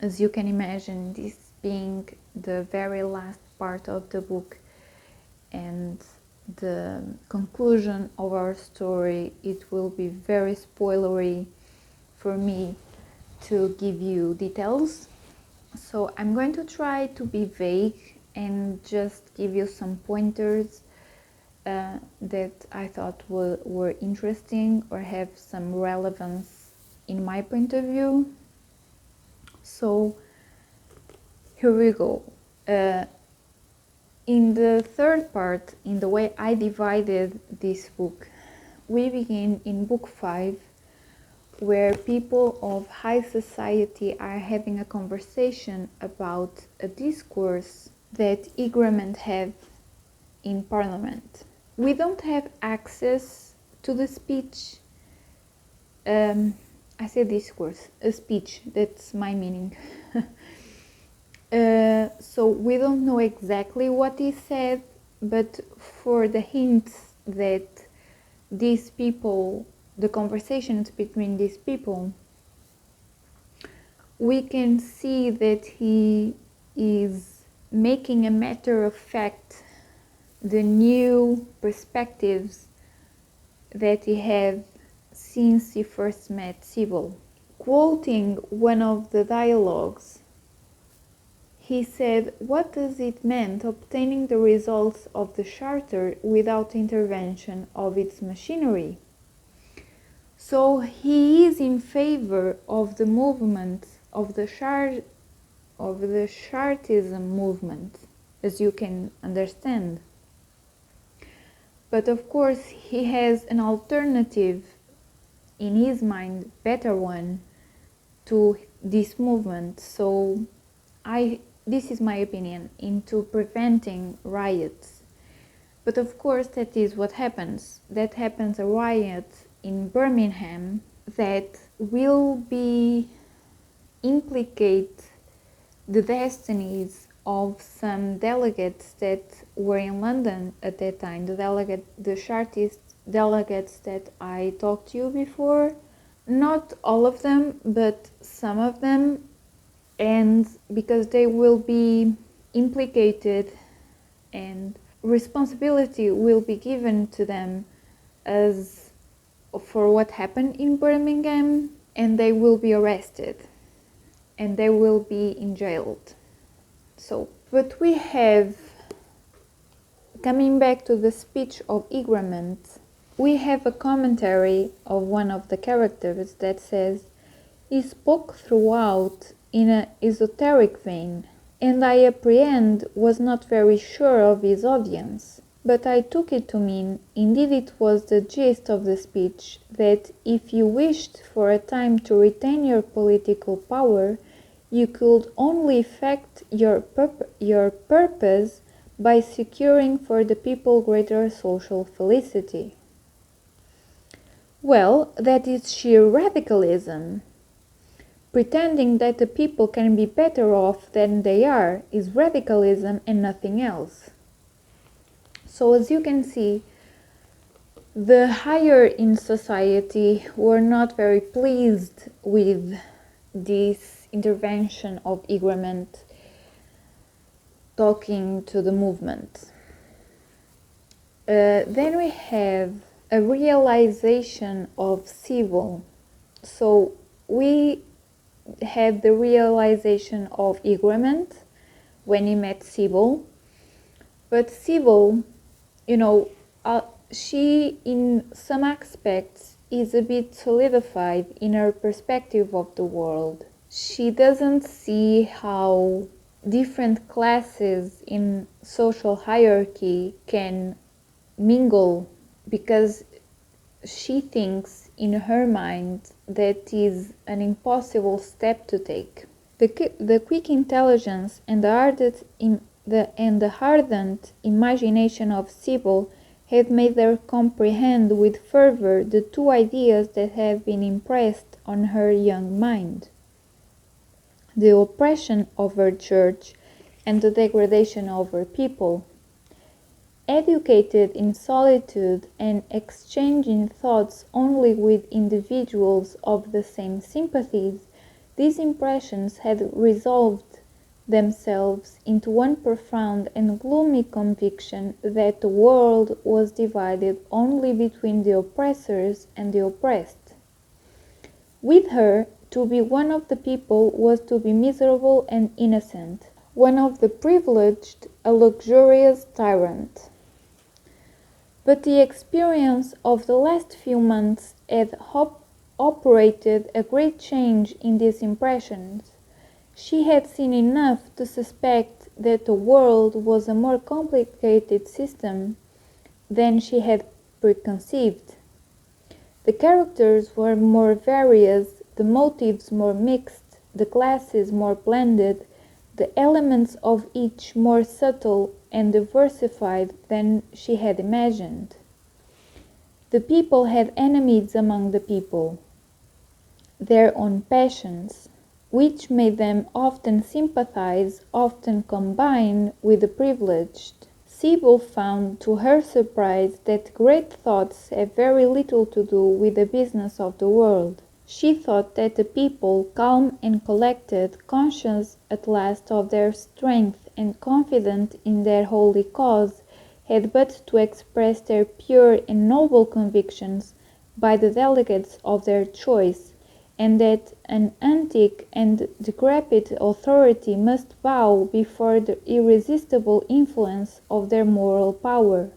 as you can imagine, this being the very last part of the book and the conclusion of our story, it will be very spoilery for me to give you details. So I'm going to try to be vague and just give you some pointers that I thought were interesting or have some relevance in my point of view. So here we go. In the third part, in the way I divided this book, we begin in book 5, where people of high society are having a conversation about a discourse that Igrament have in Parliament. We don't have access to the speech. I said discourse, a speech, that's my meaning. So we don't know exactly what he said, but for the hints that these people, the conversations between these people, we can see that he is making a matter of fact the new perspectives that he had since he first met Sybil. Quoting one of the dialogues, he said, "What does it mean obtaining the results of the charter without intervention of its machinery?" So he is in favor of the movement of the Chartism movement, as you can understand. But of course he has an alternative in his mind, better one, to this movement. So this is my opinion, into preventing riots. But of course that is what happens. That happens a riot in Birmingham that will be implicate the destinies of some delegates that were in London at that time, the Chartist delegates that I talked to you before. Not all of them, but some of them, and because they will be implicated and responsibility will be given to them as for what happened in Birmingham, and they will be arrested and they will be in jail. So, but we have, coming back to the speech of Igrament, we have a commentary of one of the characters that says, "He spoke throughout in an esoteric vein, and I apprehend was not very sure of his audience. But I took it to mean, indeed it was the gist of the speech, that if you wished for a time to retain your political power, you could only effect your purpose by securing for the people greater social felicity." Well, that is sheer radicalism. Pretending that the people can be better off than they are is radicalism and nothing else. So as you can see, the higher in society were not very pleased with this intervention of Igrament talking to the movement. Then we have a realization of Sybil. So we had the realization of Igrament when he met Sybil, but Sybil, she in some aspects is a bit solidified in her perspective of the world. She doesn't see how different classes in social hierarchy can mingle, because she thinks in her mind that is an impossible step to take. The quick intelligence and the hardened imagination of Sybil had made her comprehend with fervor the two ideas that had been impressed on her young mind: the oppression of her church and the degradation of her people. Educated in solitude and exchanging thoughts only with individuals of the same sympathies, these impressions had resolved themselves into one profound and gloomy conviction that the world was divided only between the oppressors and the oppressed. With her, to be one of the people was to be miserable and innocent, one of the privileged, a luxurious tyrant. But the experience of the last few months had operated a great change in these impressions. She had seen enough to suspect that the world was a more complicated system than she had preconceived. The characters were more various, the motives more mixed, the classes more blended, the elements of each more subtle and diversified than she had imagined. The people had enemies among the people, their own passions, which made them often sympathize, often combine with the privileged. Sybil found to her surprise that great thoughts have very little to do with the business of the world. She thought that the people, calm and collected, conscious at last of their strength and confident in their holy cause, had but to express their pure and noble convictions by the delegates of their choice, and that an antique and decrepit authority must bow before the irresistible influence of their moral power.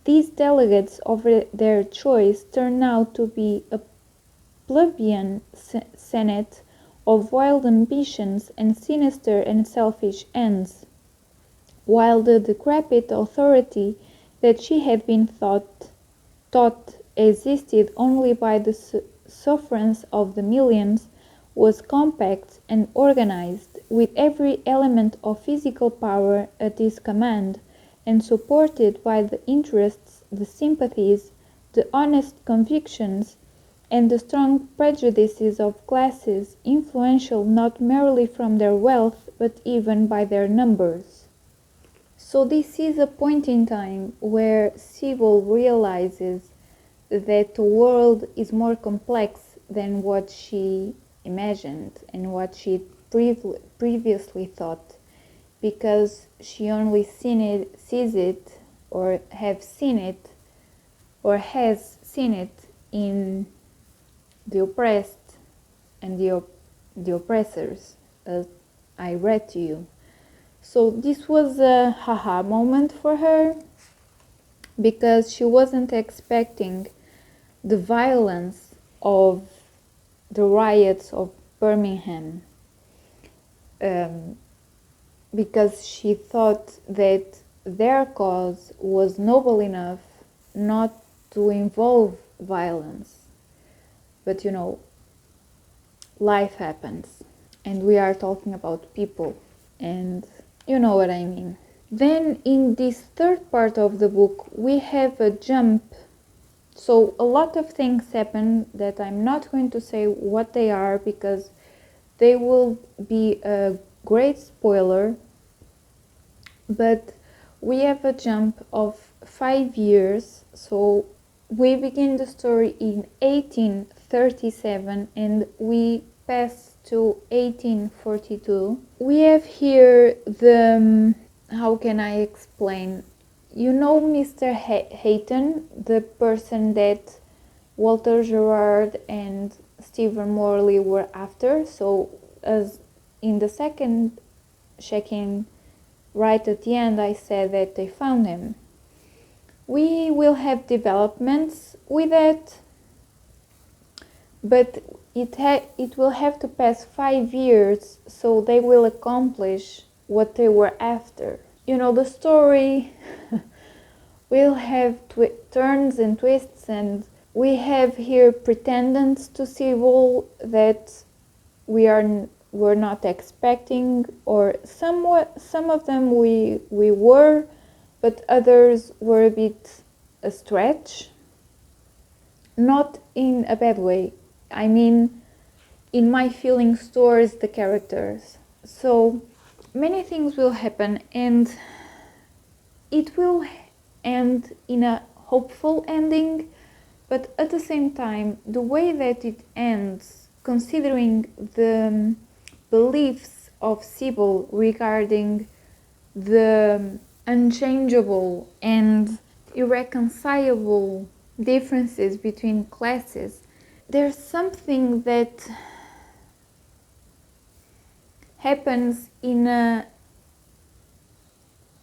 These delegates of their choice turned out to be a plebeian senate of wild ambitions and sinister and selfish ends, while the decrepit authority that she had been taught existed only by the sufferance of the millions was compact and organized, with every element of physical power at his command, and supported by the interests, the sympathies, the honest convictions, and the strong prejudices of classes influential not merely from their wealth but even by their numbers. So this is a point in time where Sybil realizes that the world is more complex than what she imagined and what she previously thought, because she only sees it or has seen it in the oppressed and the oppressors, as I read to you. So this was a haha moment for her, because she wasn't expecting the violence of the riots of Birmingham, because she thought that their cause was noble enough not to involve violence. But life happens, and we are talking about people, and you know what I mean. Then in this third part of the book we have a jump. So a lot of things happen that I'm not going to say what they are, because they will be a great spoiler. But we have a jump of 5 years. So we begin the story in 1837 and we pass to 1842. We have here the, how can I explain? Mr. Hayton, the person that Walter Gerard and Stephen Morley were after. So as in the second check-in, right at the end, I said that they found him. We will have developments with that, but it will have to pass 5 years so they will accomplish what they were after. The story will have turns and twists, and we have here pretendants to Sybil that we're not expecting, or some of them we were, but others were a bit a stretch. Not in a bad way. I mean, in my feelings towards the characters. So many things will happen, and it will end in a hopeful ending, but at the same time, the way that it ends, considering the beliefs of Sybil regarding the unchangeable and irreconcilable differences between classes, there's something that happens in a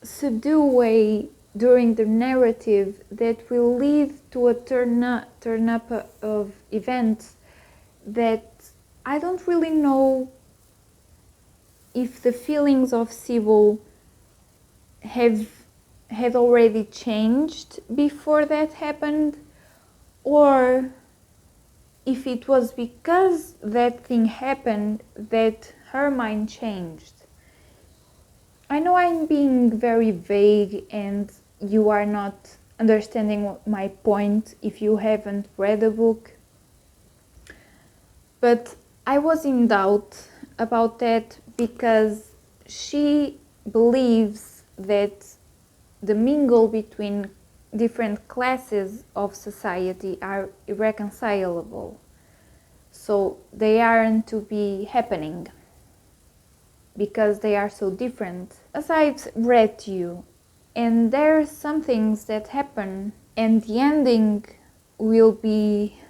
subdued way during the narrative that will lead to a turn up of events that I don't really know if the feelings of Sybil had already changed before that happened, or if it was because that thing happened that her mind changed. I know I'm being very vague and you are not understanding my point if you haven't read the book, but I was in doubt about that because she believes that the mingle between different classes of society are irreconcilable, so they aren't to be happening because they are so different, as I've read to you. And there are some things that happen, and the ending will be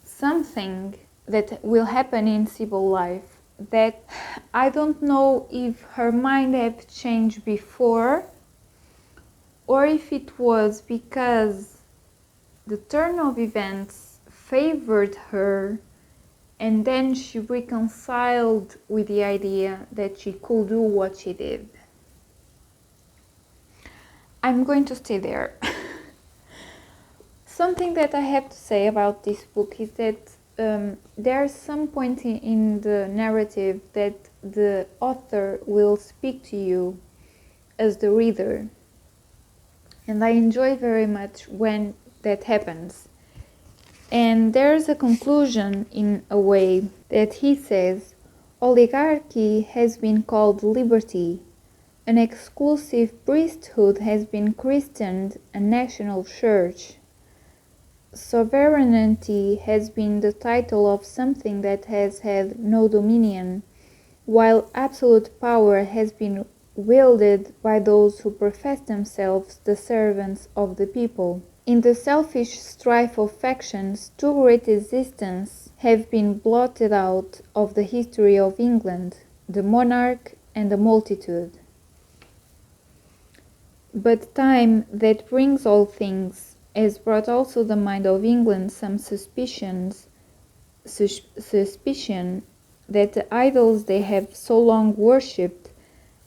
something that will happen in Sybil's life that I don't know if her mind had changed before, or if it was because the turn of events favored her and then she reconciled with the idea that she could do what she did. I'm going to stay there. Something that I have to say about this book is that there's some point in the narrative that the author will speak to you as the reader. And I enjoy very much when that happens. And there's a conclusion in a way that he says, oligarchy has been called liberty. An exclusive priesthood has been christened a national church. Sovereignty has been the title of something that has had no dominion, while absolute power has been wielded by those who profess themselves the servants of the people. In the selfish strife of factions, two great existences have been blotted out of the history of England, the monarch and the multitude. But time that brings all things has brought also the mind of England some suspicion that the idols they have so long worshipped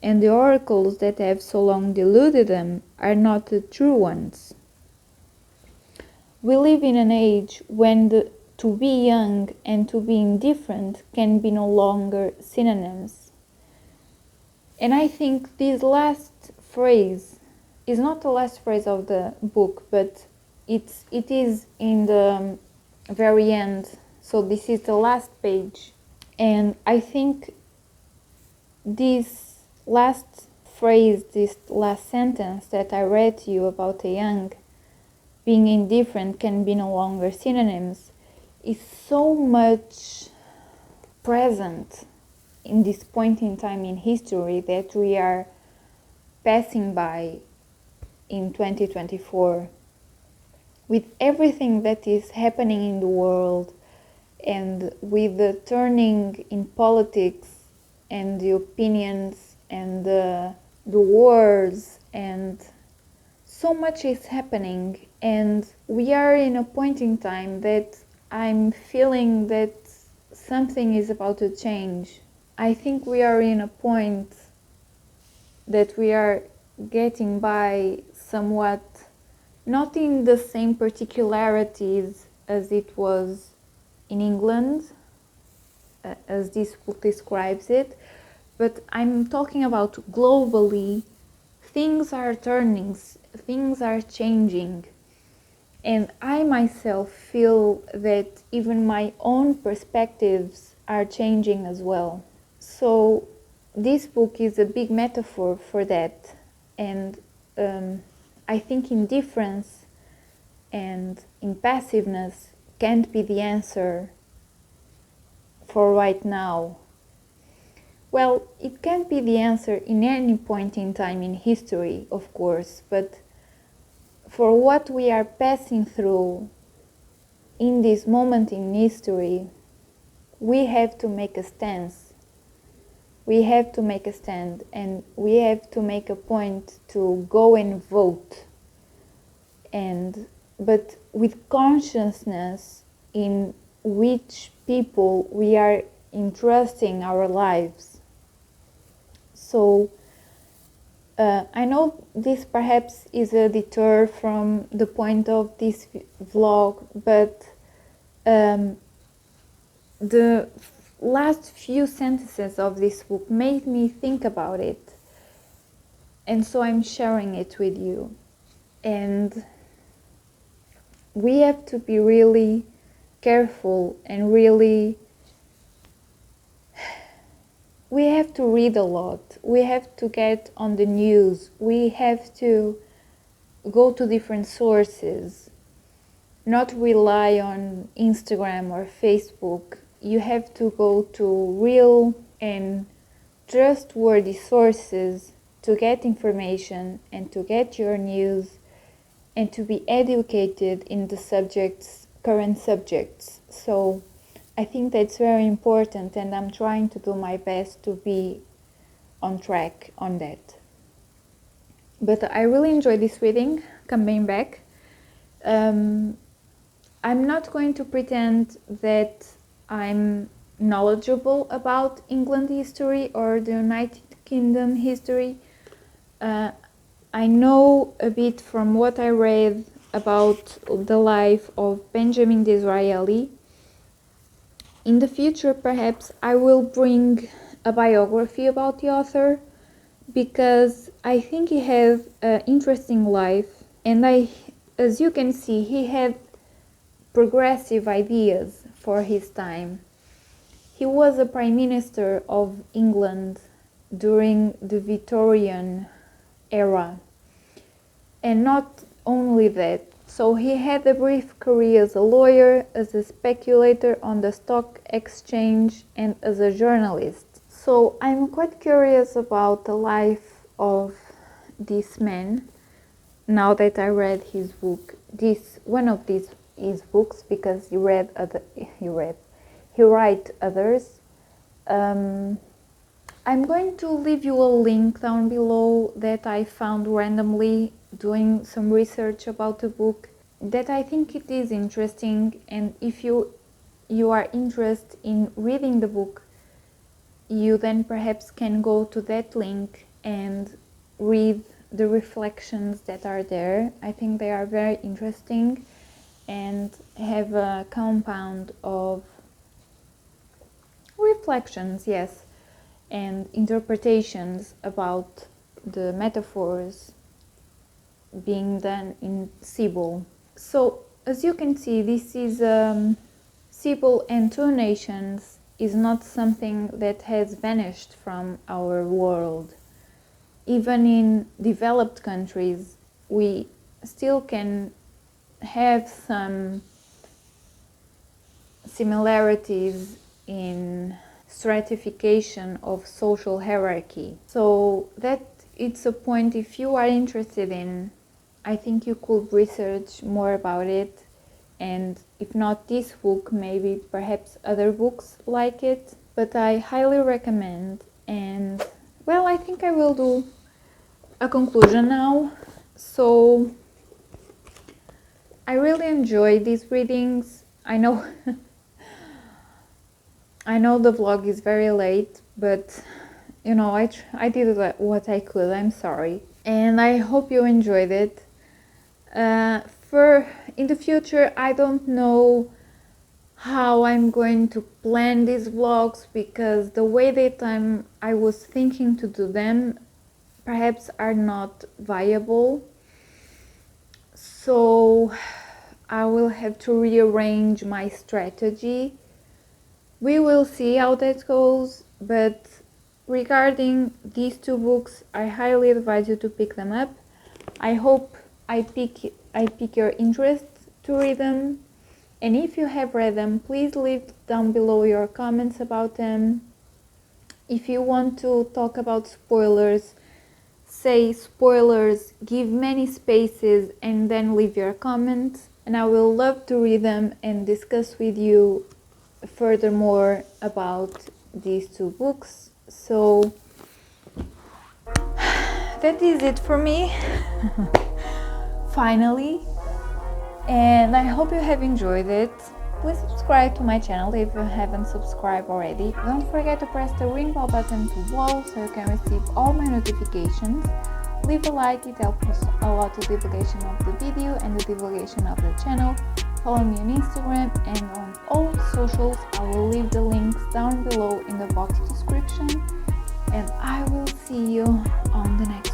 and the oracles that have so long deluded them are not the true ones. We live in an age when to be young and to be indifferent can be no longer synonyms. And I think this last phrase is not the last phrase of the book, but it is in the very end. So this is the last page. And I think this last phrase, this last sentence that I read to you about the young being indifferent can be no longer synonyms is so much present in this point in time in history that we are passing by in 2024. With everything that is happening in the world and with the turning in politics and the opinions and the wars, and so much is happening, and we are in a point in time that I'm feeling that something is about to change. I think we are in a point that we are getting by somewhat not in the same particularities as it was in England, as this book describes it, but I'm talking about globally. Things are turning, things are changing, and I myself feel that even my own perspectives are changing as well. So this book is a big metaphor for that, and I think indifference and impassiveness can't be the answer for right now. Well, it can't be the answer in any point in time in history, of course, but for what we are passing through in this moment in history, we have to make a stance. We have to make a stand, and we have to make a point to go and vote, but with consciousness in which people we are entrusting our lives. So I know this perhaps is a detour from the point of this vlog, but the last few sentences of this book made me think about it, and so I'm sharing it with you. And we have to be really careful, and we have to read a lot. We have to get on the news. We have to go to different sources, not rely on Instagram or Facebook. You have to go to real and trustworthy sources to get information and to get your news and to be educated in the current subjects. So I think that's very important, and I'm trying to do my best to be on track on that. But I really enjoyed this reading, coming back. I'm not going to pretend that I'm knowledgeable about England history or the United Kingdom history. I know a bit from what I read about the life of Benjamin Disraeli. In the future, perhaps I will bring a biography about the author, because I think he has an interesting life, and as you can see, he had progressive ideas for his time. He was a Prime Minister of England during the Victorian era, and not only that. So he had a brief career as a lawyer, as a speculator on the stock exchange, and as a journalist. So I'm quite curious about the life of this man, now that I read his book. One of his books, because he write others. I'm going to leave you a link down below that I found randomly doing some research about the book, that I think it is interesting, and if you are interested in reading the book, you then perhaps can go to that link and read the reflections that are there. I think they are very interesting and have a compound of reflections, yes, and interpretations about the metaphors being done in Sybil. So, as you can see, this is Sybil and two nations is not something that has vanished from our world. Even in developed countries, we still can have some similarities in stratification of social hierarchy. So that it's a point, if you are interested in, I think you could research more about it, and if not this book, maybe perhaps other books like it, but I highly recommend. And well, I think I will do a conclusion now. So I really enjoy these readings. I know I know the vlog is very late, but you know, I did what I could. I'm sorry, and I hope you enjoyed it. For in the future, I don't know how I'm going to plan these vlogs, because the way that I was thinking to do them perhaps are not viable, so I will have to rearrange my strategy. We will see how that goes, but regarding these two books, I highly advise you to pick them up. I hope I pique your interest to read them, and if you have read them, please leave down below your comments about them. If you want to talk about spoilers, say spoilers, give many spaces, and then leave your comments, and I will love to read them and discuss with you furthermore about these two books. So that is it for me. Finally, and I hope you have enjoyed it. Please subscribe to my channel if you haven't subscribed already. Don't forget to press the ring bell button below so you can receive all my notifications. Leave a like, it helps a lot to divulgation of the video and the divulgation of the channel. Follow me on Instagram and on all socials. I will leave the links down below in the box description, and I will see you on the next